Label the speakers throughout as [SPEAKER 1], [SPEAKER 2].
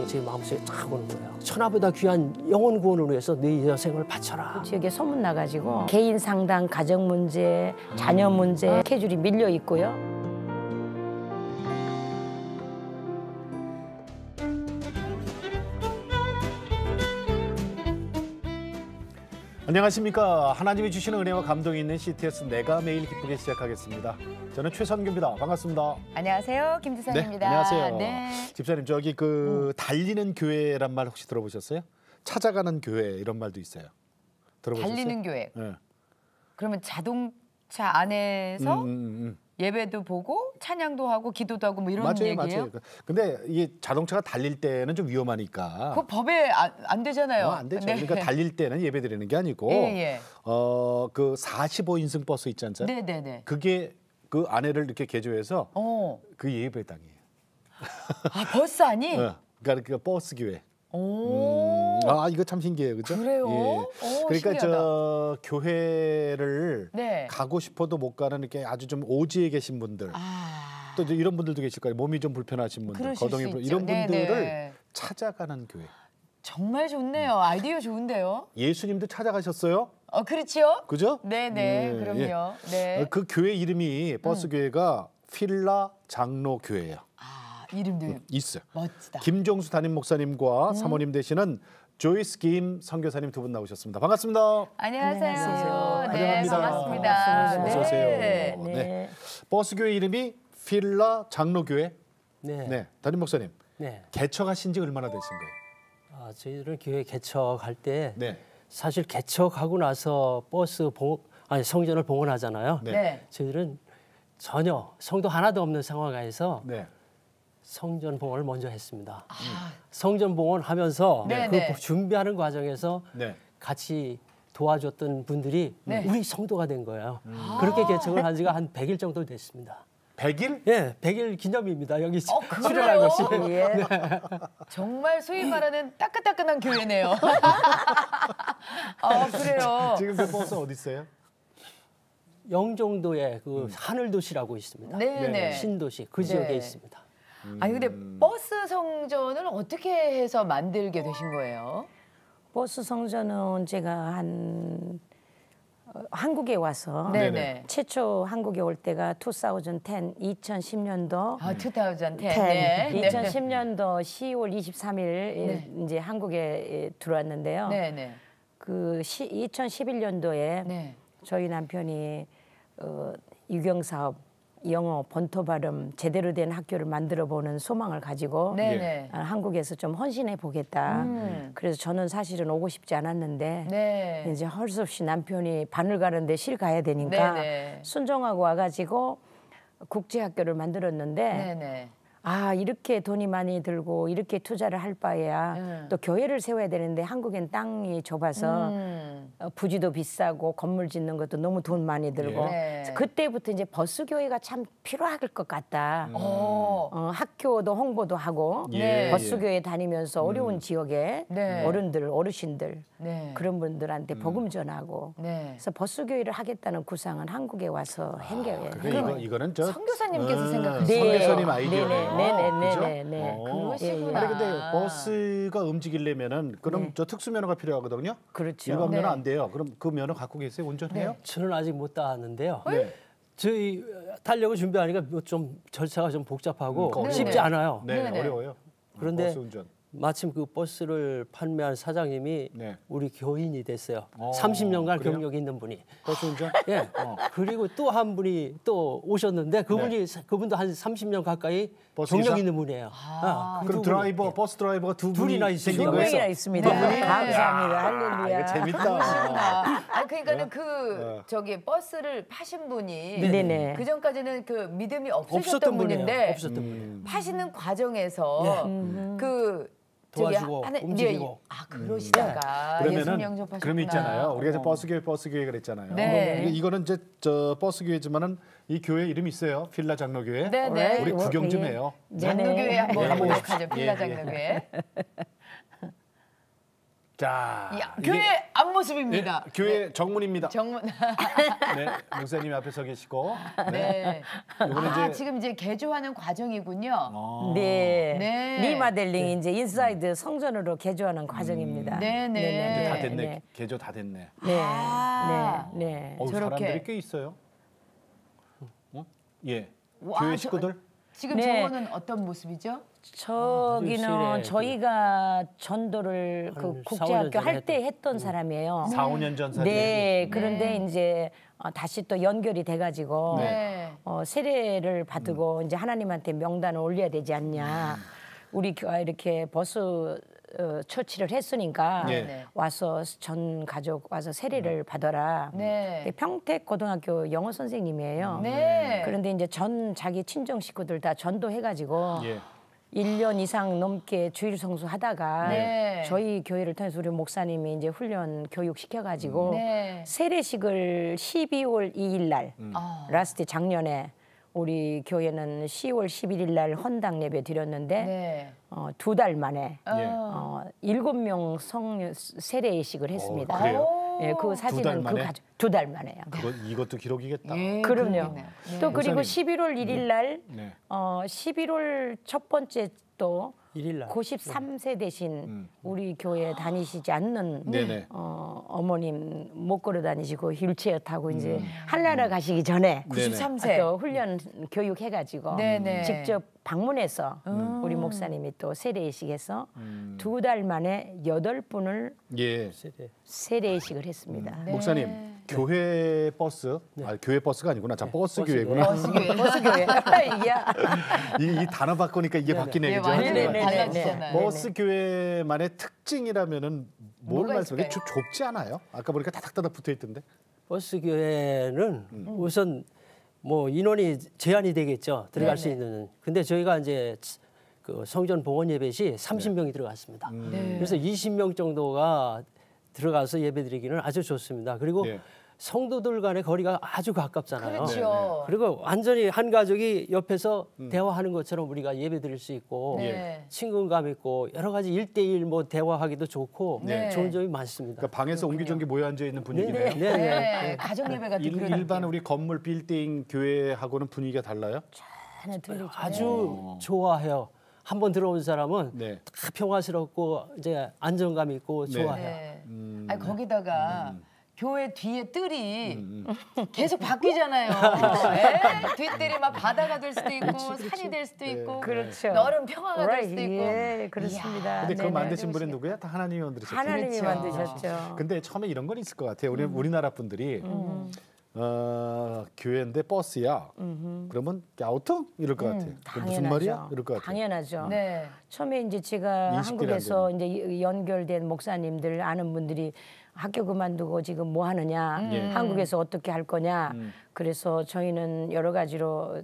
[SPEAKER 1] 제 마음속에 탁 오는 거예요. 천하보다 귀한 영혼 구원을 위해서 네 여생을 바쳐라.
[SPEAKER 2] 지역에 소문 나가지고 개인 상담, 가정 문제, 자녀 문제 스케줄이 밀려 있고요.
[SPEAKER 3] 안녕하십니까. 하나님이 주시는 은혜와 감동이 있는 CTS 내가 매일 기쁘게 시작하겠습니다. 저는 최선규입니다. 반갑습니다.
[SPEAKER 4] 안녕하세요. 김지선입니다.
[SPEAKER 3] 네, 안녕하세요.
[SPEAKER 4] 네.
[SPEAKER 3] 집사님, 저기 달리는 교회란 말 혹시 들어보셨어요? 찾아가는 교회 이런 말도 있어요. 들어보셨어요?
[SPEAKER 4] 달리는 교회.
[SPEAKER 3] 네.
[SPEAKER 4] 그러면 자동차 안에서 예배도 보고 찬양도 하고 기도도 하고 뭐 이런
[SPEAKER 3] 맞아요,
[SPEAKER 4] 얘기예요?
[SPEAKER 3] 맞아요. 근데 이게 자동차가 달릴 때는 좀 위험하니까.
[SPEAKER 4] 그 법에 안 되잖아요.
[SPEAKER 3] 안 되죠.
[SPEAKER 4] 네.
[SPEAKER 3] 그러니까 달릴 때는 예배 드리는 게 아니고
[SPEAKER 4] 예.
[SPEAKER 3] 그 45인승 버스 있지 않습니까?
[SPEAKER 4] 네네네.
[SPEAKER 3] 그게 그 안에를 이렇게 개조해서 그 예배당이에요.
[SPEAKER 4] 아, 버스 안이?
[SPEAKER 3] 그러니까 그 버스 교회.
[SPEAKER 4] 오.
[SPEAKER 3] 이거 참 신기해요, 그죠?
[SPEAKER 4] 그래요?
[SPEAKER 3] 예.
[SPEAKER 4] 오,
[SPEAKER 3] 그러니까
[SPEAKER 4] 신기하다.
[SPEAKER 3] 저 교회를
[SPEAKER 4] 네.
[SPEAKER 3] 가고 싶어도 못 가는 이렇게 아주 좀 오지에 계신 분들, 또 이제 이런 분들도 계실 거예요. 몸이 좀 불편하신 분들,
[SPEAKER 4] 그러실
[SPEAKER 3] 거동이
[SPEAKER 4] 수 있죠.
[SPEAKER 3] 이런 분들을
[SPEAKER 4] 네네.
[SPEAKER 3] 찾아가는 교회.
[SPEAKER 4] 정말 좋네요. 아이디어 좋은데요?
[SPEAKER 3] 예수님도 찾아가셨어요,
[SPEAKER 4] 그렇죠?
[SPEAKER 3] 그죠?
[SPEAKER 4] 네네, 그럼요. 네.
[SPEAKER 3] 그 교회 이름이 버스 교회가 필라 장로 교회예요.
[SPEAKER 4] 이름도
[SPEAKER 3] 있어요.
[SPEAKER 4] 멋지다.
[SPEAKER 3] 김종수 담임 목사님과 사모님 되시는 조이스 김 선교사님 두 분 나오셨습니다. 반갑습니다.
[SPEAKER 4] 안녕하세요.
[SPEAKER 2] 안녕하세요.
[SPEAKER 4] 네,
[SPEAKER 3] 환영합니다.
[SPEAKER 4] 반갑습니다.
[SPEAKER 3] 어서 오세요.
[SPEAKER 4] 네.
[SPEAKER 3] 네. 버스 교회 이름이 필라 장로 교회.
[SPEAKER 1] 네.
[SPEAKER 3] 네, 담임 목사님.
[SPEAKER 1] 네.
[SPEAKER 3] 개척하신 지 얼마나 되신 거예요?
[SPEAKER 1] 저희들은 교회 개척할 때
[SPEAKER 3] 네.
[SPEAKER 1] 사실 개척하고 나서 성전을 봉헌하잖아요.
[SPEAKER 3] 네.
[SPEAKER 4] 네.
[SPEAKER 1] 저희들은 전혀 성도 하나도 없는 상황에서
[SPEAKER 3] 네.
[SPEAKER 1] 성전 봉헌을 먼저 했습니다. 성전 봉헌하면서
[SPEAKER 4] 네.
[SPEAKER 1] 그 준비하는 과정에서
[SPEAKER 3] 네.
[SPEAKER 1] 같이 도와줬던 분들이
[SPEAKER 4] 네.
[SPEAKER 1] 우리 성도가 된 거예요. 그렇게 개척을 한 지가 한 100일 정도 됐습니다.
[SPEAKER 3] 100일?
[SPEAKER 1] 예, 100일 기념입니다. 여기
[SPEAKER 4] 그래요?
[SPEAKER 1] 출연한 것이.
[SPEAKER 2] 예.
[SPEAKER 4] 정말 소위 말하는 따끈따끈한 교회네요. 그래요.
[SPEAKER 3] 지금 그 버스 어디 있어요?
[SPEAKER 1] 영종도에 그 하늘도시라고 있습니다.
[SPEAKER 4] 네네.
[SPEAKER 1] 신도시 그 지역에 있습니다.
[SPEAKER 4] 아니 근데 버스 성전을 어떻게 해서 만들게 되신 거예요?
[SPEAKER 2] 버스 성전은 제가 한국에 와서
[SPEAKER 4] 네네.
[SPEAKER 2] 최초 한국에 올 때가 2010년도
[SPEAKER 4] 2010. 네.
[SPEAKER 2] 2010년도 10월 23일 이제 한국에 들어왔는데요.
[SPEAKER 4] 네네.
[SPEAKER 2] 그 2011년도에
[SPEAKER 4] 네.
[SPEAKER 2] 저희 남편이 유경 사업, 영어 본토 발음 제대로 된 학교를 만들어 보는 소망을 가지고
[SPEAKER 4] 네네.
[SPEAKER 2] 한국에서 좀 헌신해 보겠다. 그래서 저는 사실은 오고 싶지 않았는데
[SPEAKER 4] 네.
[SPEAKER 2] 이제 할 수 없이 남편이 바늘 가는데 실 가야 되니까
[SPEAKER 4] 네네.
[SPEAKER 2] 순종하고 와가지고 국제학교를 만들었는데
[SPEAKER 4] 네네.
[SPEAKER 2] 이렇게 돈이 많이 들고 이렇게 투자를 할 바에야 또 교회를 세워야 되는데 한국엔 땅이 좁아서 부지도 비싸고 건물 짓는 것도 너무 돈 많이 들고
[SPEAKER 4] 네.
[SPEAKER 2] 그때부터 이제 버스 교회가 참 필요할 것 같다. 학교도 홍보도 하고
[SPEAKER 4] 네.
[SPEAKER 2] 버스 교회 다니면서 어려운 지역에
[SPEAKER 4] 네.
[SPEAKER 2] 어르신들
[SPEAKER 4] 네.
[SPEAKER 2] 그런 분들한테 복음 전하고
[SPEAKER 4] 네.
[SPEAKER 2] 그래서 버스 교회를 하겠다는 구상은 한국에 와서 한 거예요.
[SPEAKER 3] 이거는 저
[SPEAKER 4] 선교사님께서 생각하신
[SPEAKER 3] 선교사님
[SPEAKER 4] 거예요.
[SPEAKER 3] 아이디어네요.
[SPEAKER 2] 네네네네.
[SPEAKER 4] 그러시구나.
[SPEAKER 3] 아니 근데 버스가 움직이려면은 그럼 저 특수 면허가 필요하거든요.
[SPEAKER 2] 그렇죠.
[SPEAKER 3] 일반 면허
[SPEAKER 4] 네.
[SPEAKER 3] 안 돼요. 그럼 그 면허 갖고 계세요? 운전해요?
[SPEAKER 1] 저는 아직 못 따왔는데요.
[SPEAKER 3] 네.
[SPEAKER 1] 저희 타려고 준비하니까 좀 절차가 좀 복잡하고
[SPEAKER 3] 어려워요.
[SPEAKER 1] 쉽지 않아요.
[SPEAKER 3] 네,
[SPEAKER 4] 네네.
[SPEAKER 3] 어려워요.
[SPEAKER 1] 그런데
[SPEAKER 3] 버스 운전.
[SPEAKER 1] 마침 그 버스를 판매한 사장님이
[SPEAKER 3] 네.
[SPEAKER 1] 우리 교인이 됐어요.
[SPEAKER 3] 어,
[SPEAKER 1] 30년간
[SPEAKER 3] 그래요?
[SPEAKER 1] 경력이 있는 분이.
[SPEAKER 3] 버스 운전?
[SPEAKER 1] 예. 그리고 또 한 분이 또 오셨는데 그분도 한 30년 가까이
[SPEAKER 3] 버스
[SPEAKER 1] 경력
[SPEAKER 3] 기사?
[SPEAKER 1] 있는 분이에요. 그
[SPEAKER 3] 그럼
[SPEAKER 1] 두 분이.
[SPEAKER 3] 드라이버, 버스 드라이버가 두
[SPEAKER 1] 둘이나
[SPEAKER 3] 분이
[SPEAKER 1] 있으신
[SPEAKER 3] 생긴
[SPEAKER 2] 두
[SPEAKER 3] 거예요?
[SPEAKER 2] 명이나 있습니다.
[SPEAKER 4] 네.
[SPEAKER 2] 감사합니다.
[SPEAKER 3] 이거
[SPEAKER 2] 할렐루야.
[SPEAKER 3] 재밌다.
[SPEAKER 4] 그러니까는 저기 버스를 파신 분이
[SPEAKER 2] 네네.
[SPEAKER 4] 그 전까지는 그 믿음이 없으셨던
[SPEAKER 1] 없었던 분이에요.
[SPEAKER 4] 분인데
[SPEAKER 1] 없었던 분이에요.
[SPEAKER 4] 파시는 과정에서 그 저기
[SPEAKER 1] 도와주고 움직이고.
[SPEAKER 4] 그러시다가 예수
[SPEAKER 3] 그러면은
[SPEAKER 4] 영접하셨구나.
[SPEAKER 3] 그럼 있잖아요. 우리가 이제 버스 교회 그랬잖아요.
[SPEAKER 4] 네.
[SPEAKER 3] 근데 이거는 이제 저 버스 교회지만은 이 교회 이름이 있어요. 필라 장로교회.
[SPEAKER 4] 네네.
[SPEAKER 3] 우리 구경 좀 해요.
[SPEAKER 4] 장로교회 한번
[SPEAKER 3] 네.
[SPEAKER 4] 가보도록 하죠.
[SPEAKER 3] 예,
[SPEAKER 4] 필라
[SPEAKER 3] 예.
[SPEAKER 4] 장로교회.
[SPEAKER 3] 자,
[SPEAKER 4] 야,
[SPEAKER 3] 이게
[SPEAKER 4] 교회 안무 모습입니다.
[SPEAKER 3] 교회 정문입니다.
[SPEAKER 4] 정문.
[SPEAKER 3] 네, 목사님 앞에 서 계시고.
[SPEAKER 4] 네.
[SPEAKER 3] 이거는 이제
[SPEAKER 4] 지금 이제 개조하는 과정이군요.
[SPEAKER 2] 네.
[SPEAKER 4] 네.
[SPEAKER 2] 리마델링 이제 인사이드 성전으로 개조하는 과정입니다.
[SPEAKER 4] 네네.
[SPEAKER 3] 이제 다 됐네.
[SPEAKER 2] 네.
[SPEAKER 3] 개조 다 됐네.
[SPEAKER 2] 네.
[SPEAKER 4] 아.
[SPEAKER 2] 네. 네.
[SPEAKER 4] 저렇게.
[SPEAKER 3] 사람들이 꽤 있어요. 예.
[SPEAKER 4] 와,
[SPEAKER 3] 교회 식구들?
[SPEAKER 4] 지금
[SPEAKER 2] 네.
[SPEAKER 4] 저거는 어떤 모습이죠?
[SPEAKER 2] 저기는
[SPEAKER 1] 실에
[SPEAKER 2] 저희가 전도를 그
[SPEAKER 1] 한 4, 5년
[SPEAKER 2] 국제학교
[SPEAKER 1] 전에
[SPEAKER 2] 할 때 했던 사람이에요.
[SPEAKER 3] 4, 5년 전 사진.
[SPEAKER 2] 네, 그런데 이제 다시 또 연결이 돼가지고
[SPEAKER 4] 네.
[SPEAKER 2] 세례를 받고 이제 하나님한테 명단을 올려야 되지 않냐. 우리 교회가 이렇게 버스 처치를 했으니까
[SPEAKER 3] 네.
[SPEAKER 2] 와서 전 가족 와서 세례를 받아라.
[SPEAKER 4] 네.
[SPEAKER 2] 평택 고등학교 영어 선생님이에요.
[SPEAKER 4] 네.
[SPEAKER 2] 그런데 이제 전 자기 친정 식구들 다 전도해가지고
[SPEAKER 3] 예.
[SPEAKER 2] 1년 이상 넘게 주일 성수하다가
[SPEAKER 4] 네.
[SPEAKER 2] 저희 교회를 통해서 우리 목사님이 이제 훈련 교육 시켜가지고
[SPEAKER 4] 네.
[SPEAKER 2] 세례식을 12월 2일 날 라스트 작년에 우리 교회는 10월 11일 날 헌당 예배 드렸는데
[SPEAKER 4] 네.
[SPEAKER 2] 2달 만에
[SPEAKER 3] 예.
[SPEAKER 2] 7명 세례식을 했습니다.
[SPEAKER 3] 그래요?
[SPEAKER 2] 예, 그 사진은
[SPEAKER 3] 만에?
[SPEAKER 2] 2달 만에요.
[SPEAKER 3] 이것도 기록이겠다.
[SPEAKER 4] 예,
[SPEAKER 2] 그럼요.
[SPEAKER 4] 그러겠네요. 네.
[SPEAKER 2] 또 그리고
[SPEAKER 3] 목사님.
[SPEAKER 2] 11월 1일 날
[SPEAKER 3] 네.
[SPEAKER 2] 11월 첫 번째 또
[SPEAKER 1] 1일 날.
[SPEAKER 2] 93세 되신 우리 교회 다니시지 않는
[SPEAKER 3] 네네.
[SPEAKER 2] 어머님 못 걸어 다니시고 휠체어 타고 이제 한나라 가시기 전에
[SPEAKER 4] 93세.
[SPEAKER 2] 또 훈련 교육해가지고
[SPEAKER 4] 네네.
[SPEAKER 2] 직접 방문해서 우리 목사님이 또 세례식에서 2달 만에 8분을
[SPEAKER 3] 예.
[SPEAKER 2] 세례식을 했습니다.
[SPEAKER 3] 목사님, 교회 버스, 교회 버스가 아니구나. 자, 버스 교회구나.
[SPEAKER 4] 버스교회.
[SPEAKER 2] 버스 교회. 야.
[SPEAKER 3] 이 단어 바꾸니까 이게 바뀌네,
[SPEAKER 4] 예,
[SPEAKER 3] 그죠?
[SPEAKER 4] 완전히
[SPEAKER 2] 네네네.
[SPEAKER 4] 달라지잖아요.
[SPEAKER 3] 버스 교회만의 특징이라면은 뭘
[SPEAKER 4] 뭐가
[SPEAKER 3] 말씀해?
[SPEAKER 4] 있을까요?
[SPEAKER 3] 좁지 않아요? 아까 보니까 다닥다닥 붙어 있던데.
[SPEAKER 1] 버스 교회는 우선 뭐 인원이 제한이 되겠죠. 들어갈 수
[SPEAKER 4] 네네.
[SPEAKER 1] 있는. 근데 저희가 이제 그 성전 봉헌 예배 시 30명이 들어갔습니다.
[SPEAKER 4] 네.
[SPEAKER 1] 그래서 20명 정도가 들어가서 예배드리기는 아주 좋습니다. 그리고
[SPEAKER 3] 네.
[SPEAKER 1] 성도들 간의 거리가 아주 가깝잖아요.
[SPEAKER 4] 그렇죠.
[SPEAKER 1] 그리고 완전히 한 가족이 옆에서 대화하는 것처럼 우리가 예배드릴 수 있고
[SPEAKER 4] 네.
[SPEAKER 1] 친근감 있고 여러 가지 1대1 뭐 대화하기도 좋고
[SPEAKER 4] 네.
[SPEAKER 1] 좋은 점이 많습니다.
[SPEAKER 3] 그러니까 방에서 옹기종기 모여 앉아 있는 분위기네요.
[SPEAKER 1] 네.
[SPEAKER 4] 네. 가정 예배 같은 그런
[SPEAKER 3] 일반 우리 건물 빌딩 교회하고는 분위기가 달라요?
[SPEAKER 2] 전혀 들리죠.
[SPEAKER 1] 아주 좋아해요. 한번 들어온 사람은
[SPEAKER 3] 네.
[SPEAKER 1] 다 평화스럽고 이제 안정감 있고 좋아해요.
[SPEAKER 4] 네. 아니 거기다가 교회 뒤에 뜰이 계속 바뀌잖아요. 예? 뒷뜰이 막 바다가 될 수도 있고 산이 될 수도 있고
[SPEAKER 2] 그렇죠.
[SPEAKER 4] 너른 평화가 될 수도 있고.
[SPEAKER 2] 예, 그렇습니다.
[SPEAKER 3] 근데 그거
[SPEAKER 2] 네네.
[SPEAKER 3] 만드신 분이 누구야? 다 하나님이 만드셨죠.
[SPEAKER 2] 하나님이
[SPEAKER 4] 그렇죠.
[SPEAKER 2] 만드셨죠.
[SPEAKER 3] 근데 처음에 이런 건 있을 것 같아요. 우리나라 분들이 교회인데 버스야. 그러면 갸우뚱 이럴 것 같아요. 그 무슨 말이야? 이럴 것 같아요.
[SPEAKER 2] 당연하죠.
[SPEAKER 4] 네.
[SPEAKER 2] 처음에 이제 제가
[SPEAKER 3] 인식들이
[SPEAKER 2] 한국에서 이제 연결된 목사님들 아는 분들이 학교 그만두고 지금 뭐 하느냐, 한국에서 어떻게 할 거냐. 그래서 저희는 여러 가지로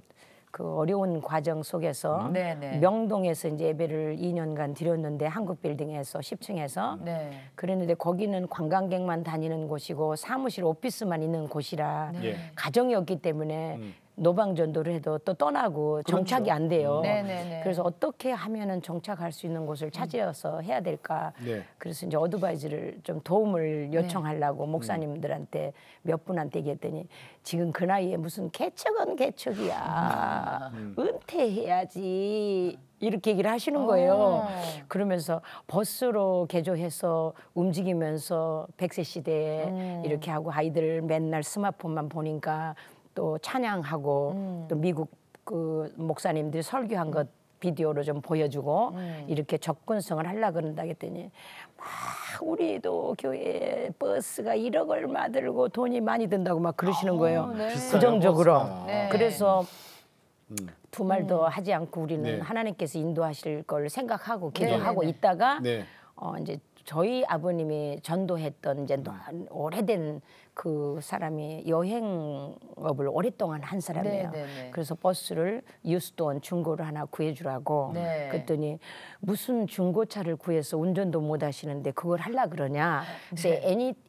[SPEAKER 2] 그 어려운 과정 속에서
[SPEAKER 4] 네네.
[SPEAKER 2] 명동에서 이제 예배를 2년간 드렸는데 한국 빌딩에서 10층에서
[SPEAKER 4] 네.
[SPEAKER 2] 그랬는데 거기는 관광객만 다니는 곳이고 사무실 오피스만 있는 곳이라
[SPEAKER 3] 예.
[SPEAKER 2] 가정이 없기 때문에 노방전도를 해도 또 떠나고 정착이 안 돼요.
[SPEAKER 4] 네네네.
[SPEAKER 2] 그래서 어떻게 하면은 정착할 수 있는 곳을 찾아서 해야 될까.
[SPEAKER 3] 네.
[SPEAKER 2] 그래서 이제 어드바이즈를 좀 도움을 요청하려고 목사님들한테 몇 분한테 얘기했더니 지금 그 나이에 무슨 개척은 개척이야. 은퇴해야지. 이렇게 얘기를 하시는 거예요. 그러면서 버스로 개조해서 움직이면서 100세 시대에 이렇게 하고 아이들 맨날 스마트폰만 보니까 또 찬양하고 또 미국 그 목사님들이 설교한 것 비디오로 좀 보여주고 이렇게 접근성을 하려고 그런다 했더니 막 우리도 교회 버스가 1억 얼마 들고 돈이 많이 든다고 막 그러시는 거예요. 부정적으로.
[SPEAKER 3] 버스가.
[SPEAKER 4] 네.
[SPEAKER 2] 그래서 두 말도 하지 않고 우리는
[SPEAKER 3] 네.
[SPEAKER 2] 하나님께서 인도하실 걸 생각하고 기도하고
[SPEAKER 4] 네.
[SPEAKER 2] 있다가
[SPEAKER 3] 네.
[SPEAKER 2] 이제 저희 아버님이 전도했던 이제 오래된 그 사람이 여행업을 오랫동안 한 사람이에요.
[SPEAKER 4] 네, 네, 네.
[SPEAKER 2] 그래서 버스를 유스돈 중고를 하나 구해주라고.
[SPEAKER 4] 네.
[SPEAKER 2] 그랬더니 무슨 중고차를 구해서 운전도 못 하시는데 그걸 하려 그러냐. 그래서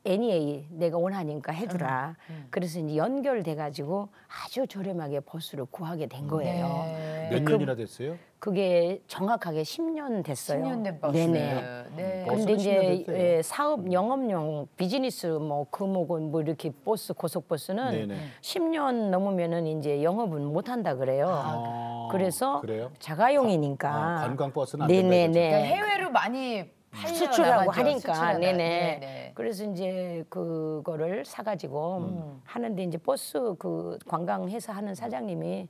[SPEAKER 2] NEA 내가 원하니까 해주라. 그래서 이제 연결돼가지고 아주 저렴하게 버스를 구하게 된 거예요.
[SPEAKER 4] 네.
[SPEAKER 3] 몇 년이나 됐어요?
[SPEAKER 2] 그게 정확하게 10년 됐어요.
[SPEAKER 4] 10년 된 버스네요.
[SPEAKER 2] 네네.
[SPEAKER 4] 네.
[SPEAKER 2] 근데 이제
[SPEAKER 3] 10년 됐어요.
[SPEAKER 2] 예, 사업 영업용 비즈니스 뭐 금옥은 뭐 이렇게 버스 고속버스는
[SPEAKER 3] 네네.
[SPEAKER 2] 10년 넘으면은 이제 영업은 못 한다 그래요. 그래서
[SPEAKER 3] 그래요?
[SPEAKER 2] 자가용이니까
[SPEAKER 3] 관광 버스는 안 된다
[SPEAKER 2] 네네네.
[SPEAKER 4] 그러니까 해외로 많이
[SPEAKER 2] 수출하고
[SPEAKER 4] 팔려나가죠.
[SPEAKER 2] 하니까
[SPEAKER 4] 수출하다.
[SPEAKER 2] 네네.
[SPEAKER 4] 네네.
[SPEAKER 2] 그래서 이제 그거를 사가지고 하는데 이제 버스 그 관광회사 하는 사장님이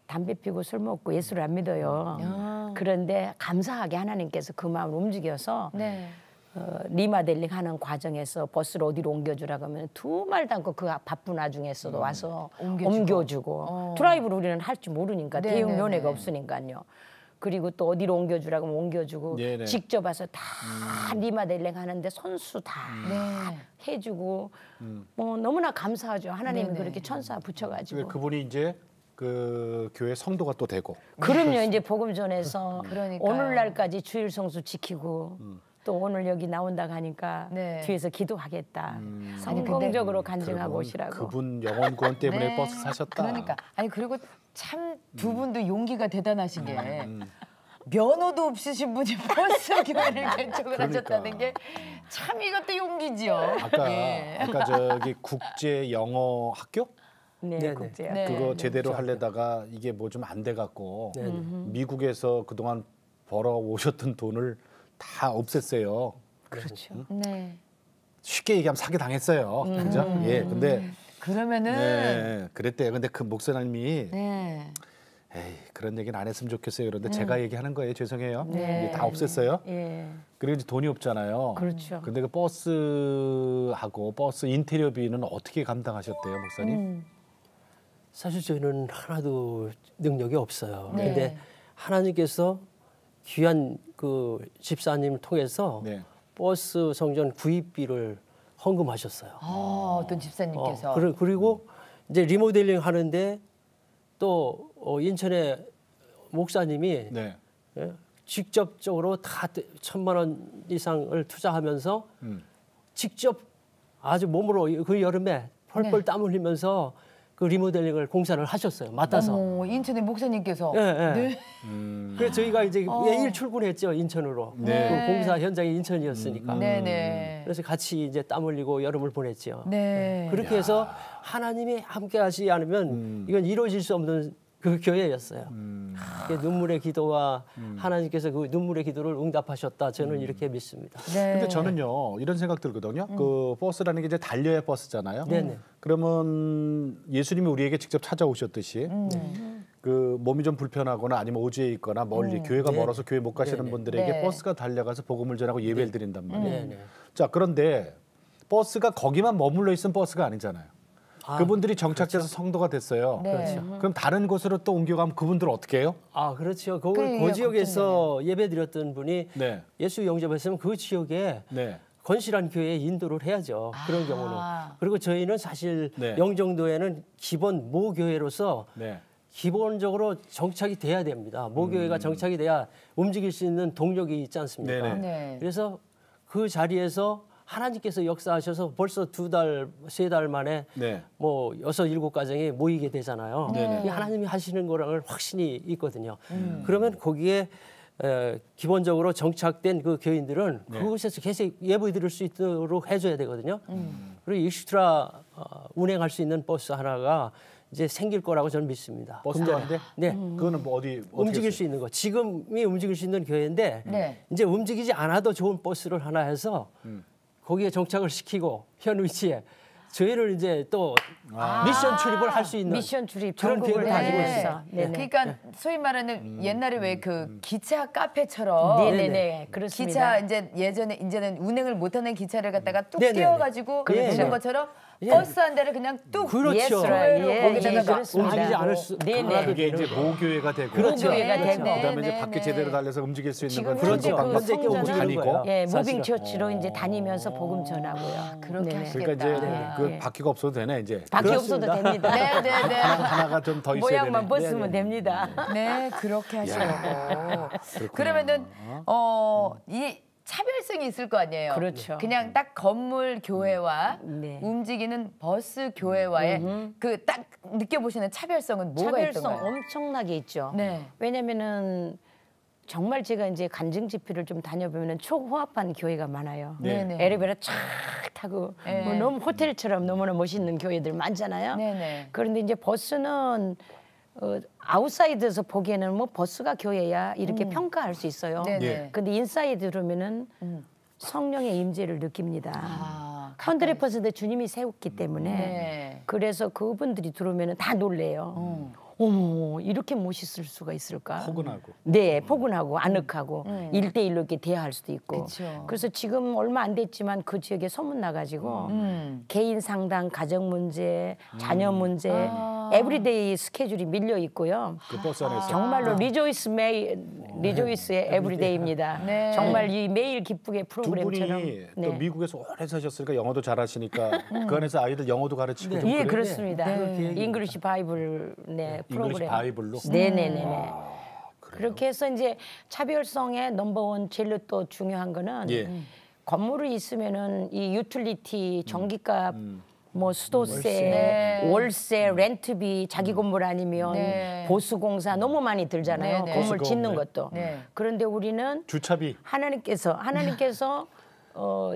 [SPEAKER 2] 담배 피고 술 먹고 예수를 안 믿어요. 그런데 감사하게 하나님께서 그 마음을 움직여서
[SPEAKER 4] 네.
[SPEAKER 2] 리마델링 하는 과정에서 버스를 어디로 옮겨주라고 하면 두 말도 않고 그 바쁜 와중에서도 와서 옮겨주고 드라이브를 우리는 할 줄 모르니까
[SPEAKER 4] 네네네.
[SPEAKER 2] 대형 면허가 없으니까요. 그리고 또 어디로 옮겨주라고 하면 옮겨주고
[SPEAKER 3] 네네.
[SPEAKER 2] 직접 와서 다 리마델링 하는데 선수 다
[SPEAKER 4] 네.
[SPEAKER 2] 해주고 뭐 너무나 감사하죠. 하나님이
[SPEAKER 4] 네네.
[SPEAKER 2] 그렇게 천사 붙여가지고.
[SPEAKER 3] 그분이 이제 그 교회 성도가 또 되고.
[SPEAKER 2] 그럼요. 이제 복음 전해서
[SPEAKER 4] 그러니까요.
[SPEAKER 2] 오늘날까지 주일 성수 지키고 또 오늘 여기 나온다 가니까
[SPEAKER 4] 네.
[SPEAKER 2] 뒤에서 기도하겠다.
[SPEAKER 4] 아니, 근데
[SPEAKER 2] 성공적으로 간증하고
[SPEAKER 3] 그러면
[SPEAKER 2] 오시라고.
[SPEAKER 3] 그분 영혼 구원 때문에
[SPEAKER 4] 네.
[SPEAKER 3] 버스 사셨다.
[SPEAKER 4] 그러니까 아니 그리고 참 두 분도 용기가 대단하신 게 면허도 없으신 분이 버스 교회를 개척을 하셨다는 게 참 이것도 용기지요.
[SPEAKER 3] 아까 저기 국제 영어 학교
[SPEAKER 2] 네,
[SPEAKER 1] 네네.
[SPEAKER 2] 국제학.
[SPEAKER 4] 네.
[SPEAKER 3] 그거 제대로 하려다가 이게 뭐 좀 안 돼 갖고
[SPEAKER 1] 네네.
[SPEAKER 3] 미국에서 그동안 벌어 오셨던 돈을 다 없앴어요.
[SPEAKER 2] 그렇죠.
[SPEAKER 4] 네.
[SPEAKER 3] 쉽게 얘기하면 사기 당했어요. 그죠? 예. 근데
[SPEAKER 4] 그러면은
[SPEAKER 3] 네, 그랬대요. 근데 그 목사님이
[SPEAKER 4] 네.
[SPEAKER 3] 에이, 그런 얘기는 안 했으면 좋겠어요. 그런데 제가 얘기하는 거예요. 죄송해요.
[SPEAKER 2] 네.
[SPEAKER 3] 이게 다 없앴어요.
[SPEAKER 2] 예.
[SPEAKER 3] 그리고 이제 돈이 없잖아요.
[SPEAKER 2] 그렇죠.
[SPEAKER 3] 근데 그 버스하고 버스 인테리어비는 어떻게 감당하셨대요, 목사님?
[SPEAKER 1] 사실 저희는 하나도 능력이 없어요.
[SPEAKER 4] 네.
[SPEAKER 1] 근데 하나님께서 귀한 그 집사님을 통해서
[SPEAKER 3] 네.
[SPEAKER 1] 버스 성전 구입비를 헌금하셨어요.
[SPEAKER 4] 어떤 집사님께서
[SPEAKER 1] 그리고 이제 리모델링 하는데 또 인천의 목사님이
[SPEAKER 3] 네.
[SPEAKER 1] 예, 직접적으로 다 1,000만 원 이상을 투자하면서 직접 아주 몸으로 그 여름에 펄펄 땀 흘리면서 그 리모델링을 공사를 하셨어요. 맡아서.
[SPEAKER 4] 어머, 인천의 목사님께서
[SPEAKER 1] 예, 예.
[SPEAKER 4] 네.
[SPEAKER 1] 그래서 저희가 이제 매일 출근했죠, 인천으로.
[SPEAKER 3] 네.
[SPEAKER 1] 그 공사 현장이 인천이었으니까.
[SPEAKER 4] 네네.
[SPEAKER 1] 그래서 같이 이제 땀 흘리고 여름을 보냈죠.
[SPEAKER 4] 네.
[SPEAKER 1] 그렇게 해서 하나님이 함께하시지 않으면 이건 이루어질 수 없는 그 교회였어요. 그게 눈물의 기도와 하나님께서 그 눈물의 기도를 응답하셨다. 저는 이렇게 믿습니다.
[SPEAKER 4] 네.
[SPEAKER 3] 근데 저는요 이런 생각 들거든요. 그 버스라는 게 이제 달려야 버스잖아요.
[SPEAKER 1] 네네.
[SPEAKER 3] 그러면 예수님이 우리에게 직접 찾아오셨듯이 그 몸이 좀 불편하거나 아니면 오지에 있거나 멀리 교회가
[SPEAKER 1] 네.
[SPEAKER 3] 멀어서 교회 못 가시는
[SPEAKER 1] 네네.
[SPEAKER 3] 분들에게
[SPEAKER 4] 네.
[SPEAKER 3] 버스가 달려가서 복음을 전하고 예배를 드린단 말이에요.
[SPEAKER 1] 네네.
[SPEAKER 3] 자 그런데 버스가 거기만 머물러 있은 버스가 아니잖아요. 그분들이 정착돼서 성도가 됐어요.
[SPEAKER 4] 네.
[SPEAKER 3] 그럼 다른 곳으로 또 옮겨가면 그분들 어떻게 해요?
[SPEAKER 1] 아, 그렇죠. 그
[SPEAKER 4] 그게
[SPEAKER 1] 지역에서 예배드렸던 분이
[SPEAKER 3] 네.
[SPEAKER 1] 예수 영접했으면 그 지역에
[SPEAKER 3] 네.
[SPEAKER 1] 건실한 교회에 인도를 해야죠. 그런 경우는. 그리고 저희는 사실
[SPEAKER 3] 네.
[SPEAKER 1] 영종도에는 기본 모교회로서
[SPEAKER 3] 네.
[SPEAKER 1] 기본적으로 정착이 돼야 됩니다. 모교회가 정착이 돼야 움직일 수 있는 동력이 있지 않습니까?
[SPEAKER 3] 네네.
[SPEAKER 4] 네.
[SPEAKER 1] 그래서 그 자리에서 하나님께서 역사하셔서 벌써 2달, 3달 만에
[SPEAKER 3] 네.
[SPEAKER 1] 뭐 6, 7가정이 모이게 되잖아요.
[SPEAKER 3] 네네.
[SPEAKER 1] 이 하나님이 하시는 거랑을 확신이 있거든요. 그러면 거기에 기본적으로 정착된 그 교인들은
[SPEAKER 3] 네.
[SPEAKER 1] 그곳에서 계속 예배 드릴 수 있도록 해줘야 되거든요. 그리고 익스트라 운행할 수 있는 버스 하나가 이제 생길 거라고 저는 믿습니다.
[SPEAKER 3] 버스도 안 돼?
[SPEAKER 1] 네.
[SPEAKER 3] 그거는 뭐 어떻게
[SPEAKER 1] 움직일
[SPEAKER 3] 했어요?
[SPEAKER 1] 수 있는 거. 지금이 움직일 수 있는 교회인데
[SPEAKER 4] 네.
[SPEAKER 1] 이제 움직이지 않아도 좋은 버스를 하나 해서 거기에 정착을 시키고 현 위치에 저희를 이제 또 미션 출입을 할 수 있는
[SPEAKER 2] 미션 출입
[SPEAKER 1] 그런
[SPEAKER 2] 전국을
[SPEAKER 1] 계획을
[SPEAKER 2] 가지고
[SPEAKER 1] 가지고
[SPEAKER 2] 있어.
[SPEAKER 1] 있어요.
[SPEAKER 2] 네네.
[SPEAKER 4] 그러니까 소위 말하는 옛날에 왜 그 기차 카페처럼
[SPEAKER 2] 네네네. 그렇습니다.
[SPEAKER 4] 기차 이제 예전에 이제는 운행을 못하는 기차를 갖다가 뚝
[SPEAKER 1] 네네네.
[SPEAKER 4] 띄워가지고
[SPEAKER 1] 그렇죠.
[SPEAKER 4] 그런 것처럼
[SPEAKER 1] 예.
[SPEAKER 4] 버스 한 대를 그냥 뚝
[SPEAKER 1] 그렇죠.
[SPEAKER 4] 교회로
[SPEAKER 2] 예,
[SPEAKER 4] 거기다가
[SPEAKER 2] 예, 그렇습니다.
[SPEAKER 1] 움직이지 않을 수
[SPEAKER 2] 네네.
[SPEAKER 3] 그게 이제 모교회가 되고
[SPEAKER 1] 그렇죠.
[SPEAKER 2] 모교회가
[SPEAKER 4] 네,
[SPEAKER 2] 되고.
[SPEAKER 4] 네,
[SPEAKER 3] 그다음에 이제
[SPEAKER 4] 네,
[SPEAKER 3] 밖에
[SPEAKER 4] 네.
[SPEAKER 3] 제대로 달려서 움직일 수 있는 건
[SPEAKER 2] 지금
[SPEAKER 1] 그렇죠.
[SPEAKER 2] 현재
[SPEAKER 3] 방법
[SPEAKER 1] 현재
[SPEAKER 2] 성전을
[SPEAKER 1] 움직이는
[SPEAKER 3] 다니고.
[SPEAKER 1] 거예요.
[SPEAKER 2] 예,
[SPEAKER 1] 사실은.
[SPEAKER 2] 무빙처치로 이제 다니면서 복음 전하고요.
[SPEAKER 4] 그렇게
[SPEAKER 2] 네네.
[SPEAKER 4] 하시겠다.
[SPEAKER 3] 그러니까 이제
[SPEAKER 4] 네.
[SPEAKER 3] 그
[SPEAKER 2] 예.
[SPEAKER 3] 바퀴가 없어도 되네 이제.
[SPEAKER 2] 바퀴
[SPEAKER 1] 그렇습니다.
[SPEAKER 2] 없어도 됩니다.
[SPEAKER 4] 네네네.
[SPEAKER 3] 하나가 좀 더 있어야
[SPEAKER 2] 모양만
[SPEAKER 3] 되네.
[SPEAKER 2] 벗으면 됩니다.
[SPEAKER 4] 네, 그렇게 하시라고.
[SPEAKER 3] 그렇구나.
[SPEAKER 4] 그러면은 이 차별성이 있을 거 아니에요.
[SPEAKER 2] 그렇죠.
[SPEAKER 4] 그냥 딱 건물 교회와
[SPEAKER 2] 네.
[SPEAKER 4] 움직이는 버스 교회와의 그 딱 느껴보시는 차별성은 뭐가
[SPEAKER 2] 차별성
[SPEAKER 4] 있던가요?
[SPEAKER 2] 엄청나게 있죠.
[SPEAKER 4] 네.
[SPEAKER 2] 왜냐면은 정말 제가 이제 간증 집회를 좀 다녀보면은 초호합한 교회가 많아요.
[SPEAKER 4] 네네.
[SPEAKER 2] 엘리베이터 쫙 타고
[SPEAKER 4] 네.
[SPEAKER 2] 뭐 너무 호텔처럼 너무나 멋있는 교회들 많잖아요.
[SPEAKER 4] 네네.
[SPEAKER 2] 그런데 이제 버스는 아웃사이드에서 보기에는 뭐 버스가 교회야 이렇게 평가할 수 있어요.
[SPEAKER 4] 네네.
[SPEAKER 3] 예.
[SPEAKER 2] 근데 인사이드 들어오면은 성령의 임재를 느낍니다.
[SPEAKER 4] 아,
[SPEAKER 2] 100% 주님이 세웠기 때문에
[SPEAKER 4] 네.
[SPEAKER 2] 그래서 그분들이 들어오면은 다 놀래요. 어머 이렇게 멋있을 수가 있을까?
[SPEAKER 3] 포근하고.
[SPEAKER 2] 네, 포근하고 아늑하고 1대1로 이렇게 대화할 수도 있고.
[SPEAKER 4] 그쵸.
[SPEAKER 2] 그래서 지금 얼마 안 됐지만 그 지역에 소문 나가지고 개인 상담, 가정 문제, 자녀 문제, 에브리데이 스케줄이 밀려 있고요.
[SPEAKER 3] 그 버스 안에서.
[SPEAKER 2] 정말로 리조이스의 에브리데이입니다.
[SPEAKER 4] 네.
[SPEAKER 2] 정말 이 매일 기쁘게
[SPEAKER 3] 두
[SPEAKER 2] 프로그램처럼.
[SPEAKER 3] 분이 또
[SPEAKER 2] 네.
[SPEAKER 3] 미국에서 오래 사셨으니까 영어도 잘하시니까 그 안에서 아이들 영어도 가르치고 좀
[SPEAKER 2] 예,
[SPEAKER 3] 그래요?
[SPEAKER 2] 그렇습니다.
[SPEAKER 1] 네.
[SPEAKER 2] 잉글리시 바이블 네,
[SPEAKER 3] 잉글리시
[SPEAKER 2] 프로그램.
[SPEAKER 3] 바이블로?
[SPEAKER 2] 네네네. 그렇게 해서 이제 차별성의 넘버원 제일 또 중요한 거는
[SPEAKER 3] 예.
[SPEAKER 2] 건물이 있으면은 이 유틸리티 전기값 뭐 수도세,
[SPEAKER 4] 네.
[SPEAKER 2] 월세, 렌트비 자기 건물 아니면
[SPEAKER 4] 네.
[SPEAKER 2] 보수공사 너무 많이 들잖아요.
[SPEAKER 4] 네, 네.
[SPEAKER 2] 건물
[SPEAKER 3] 보수공,
[SPEAKER 2] 짓는
[SPEAKER 3] 네.
[SPEAKER 2] 것도.
[SPEAKER 4] 네.
[SPEAKER 2] 그런데 우리는
[SPEAKER 3] 주차비.
[SPEAKER 2] 하나님께서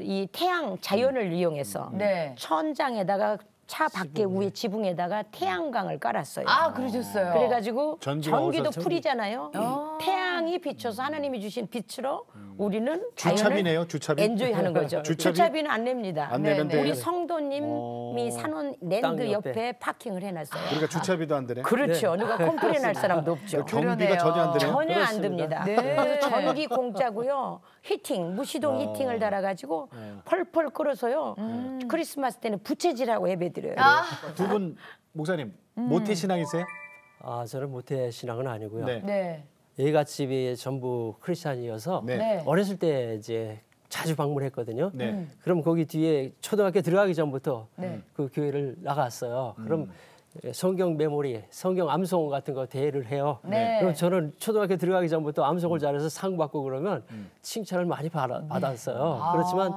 [SPEAKER 2] 이 태양 자연을 이용해서
[SPEAKER 4] 네.
[SPEAKER 2] 천장에다가 차 밖에 위에 지붕에다가 태양광을 깔았어요.
[SPEAKER 4] 아, 그러셨어요.
[SPEAKER 2] 그래가지고
[SPEAKER 3] 전기가
[SPEAKER 2] 전기도
[SPEAKER 3] 어디서
[SPEAKER 2] 풀이잖아요. 태양이 비춰서 하나님이 주신 빛으로 우리는
[SPEAKER 3] 주차비네요,
[SPEAKER 2] 자연을
[SPEAKER 3] 주차비?
[SPEAKER 2] 엔조이하는 거죠.
[SPEAKER 3] 주차비?
[SPEAKER 2] 주차비는 안 냅니다.
[SPEAKER 3] 안 내는데.
[SPEAKER 2] 우리 성도님이 사놓은 랜드
[SPEAKER 1] 땅
[SPEAKER 2] 옆에
[SPEAKER 1] 옆에.
[SPEAKER 2] 파킹을 해놨어요.
[SPEAKER 3] 그러니까 주차비도 안 되네.
[SPEAKER 2] 그렇죠. 누가 컴플레인할 사람도 없죠.
[SPEAKER 3] 경비가
[SPEAKER 4] 그러네요.
[SPEAKER 3] 전혀 안 되네요.
[SPEAKER 2] 전혀 안
[SPEAKER 1] 그렇습니다.
[SPEAKER 2] 듭니다.
[SPEAKER 4] 네.
[SPEAKER 2] 그래서 전기 공짜고요. 히팅, 무시동 히팅을 달아가지고 펄펄 끓어서요. 크리스마스 때는 부채질하고 예배드려요.
[SPEAKER 3] 두 분 목사님 모태 신앙이세요?
[SPEAKER 1] 아, 저는 모태 신앙은 아니고요.
[SPEAKER 3] 네.
[SPEAKER 4] 네.
[SPEAKER 1] 예가집이 전부 크리스찬이어서
[SPEAKER 3] 네.
[SPEAKER 4] 네.
[SPEAKER 1] 어렸을 때 이제 자주 방문했거든요.
[SPEAKER 3] 네.
[SPEAKER 1] 그럼 거기 뒤에 초등학교 들어가기 전부터
[SPEAKER 4] 네.
[SPEAKER 1] 그 교회를 나갔어요. 그럼 성경 메모리, 성경 암송 같은 거 대회를 해요.
[SPEAKER 4] 네.
[SPEAKER 1] 그럼 저는 초등학교 들어가기 전부터 암송을 잘해서 상 받고 그러면 칭찬을 많이 받았어요. 그렇지만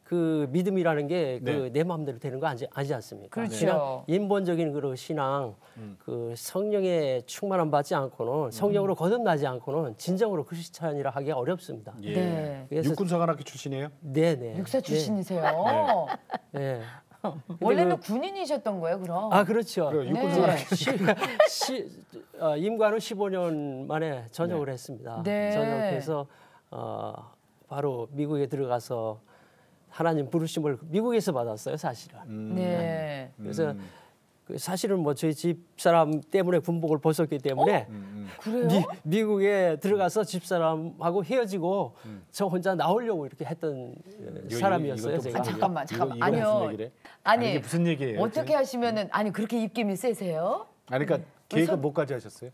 [SPEAKER 1] 그 믿음이라는 게 그 내 마음대로 되는 거 아니지 않습니까?
[SPEAKER 4] 그렇죠.
[SPEAKER 1] 그냥 인본적인 그 신앙, 그 성령의 충만함 받지 않고는 성령으로 거듭나지 않고는 진정으로 크리스찬이라 하기 어렵습니다.
[SPEAKER 3] 예.
[SPEAKER 4] 네.
[SPEAKER 1] 그래서
[SPEAKER 3] 육군사관학교 출신이에요?
[SPEAKER 1] 네네.
[SPEAKER 4] 육사 출신이세요.
[SPEAKER 1] 네.
[SPEAKER 4] 원래는
[SPEAKER 1] 그-
[SPEAKER 4] 군인이셨던 거예요, 그럼?
[SPEAKER 1] 아 그렇죠.
[SPEAKER 3] 그래요,
[SPEAKER 4] 네.
[SPEAKER 3] 육군사관학교.
[SPEAKER 1] 임관은 15년 만에 전역을 했습니다.
[SPEAKER 4] 네.
[SPEAKER 1] 전역해서 바로 미국에 들어가서 하나님 부르심을 미국에서 받았어요, 사실은.
[SPEAKER 4] 네.
[SPEAKER 1] 그래서 그 사실은 뭐 저희 집 사람 때문에 군복을 벗었기 때문에
[SPEAKER 4] 그래요?
[SPEAKER 1] 미국에 들어가서 집 사람하고 헤어지고 저 혼자 나오려고 이렇게 했던 사람이었어요,
[SPEAKER 3] 이것도
[SPEAKER 1] 제가.
[SPEAKER 3] 무슨
[SPEAKER 4] 잠깐만.
[SPEAKER 3] 이거 무슨
[SPEAKER 4] 아니요.
[SPEAKER 3] 얘기래?
[SPEAKER 4] 아니,
[SPEAKER 3] 이게 무슨 얘기예요?
[SPEAKER 4] 어떻게 하시면은 아니 그렇게 입김이 세세요?
[SPEAKER 3] 아니 그러니까 계획은 뭐까지 하셨어요?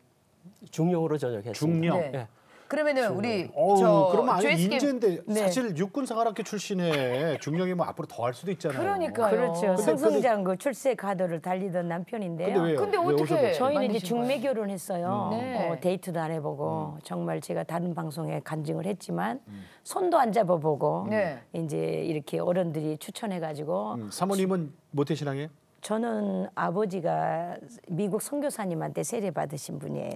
[SPEAKER 1] 중령으로 전역했습니다.
[SPEAKER 3] 중령.
[SPEAKER 4] 네.
[SPEAKER 1] 예.
[SPEAKER 4] 그러면은 우리
[SPEAKER 3] 그러면 아니
[SPEAKER 4] 조이스 게임-
[SPEAKER 3] 인재인데
[SPEAKER 4] 네.
[SPEAKER 3] 사실 육군사관학교 출신에 중령이면 앞으로 더 할 수도 있잖아요.
[SPEAKER 4] 그러니까요.
[SPEAKER 2] 그렇죠.
[SPEAKER 3] 근데-
[SPEAKER 2] 승승장구 출세 가도를 달리던 남편인데요.
[SPEAKER 3] 근데 왜요?
[SPEAKER 4] 근데
[SPEAKER 3] 왜
[SPEAKER 4] 어떻게-
[SPEAKER 3] 어디서 그랬어요?
[SPEAKER 2] 저희는 이제
[SPEAKER 4] 만드신
[SPEAKER 2] 중매
[SPEAKER 4] 거예요?
[SPEAKER 2] 결혼했어요.
[SPEAKER 4] 네.
[SPEAKER 2] 데이트도 안 해보고 정말 제가 다른 방송에 간증을 했지만 손도 안 잡아보고
[SPEAKER 4] 네.
[SPEAKER 2] 이제 이렇게 어른들이 추천해가지고
[SPEAKER 3] 사모님은 모태신앙이에요?
[SPEAKER 2] 저는 아버지가 미국 선교사님한테 세례 받으신 분이에요.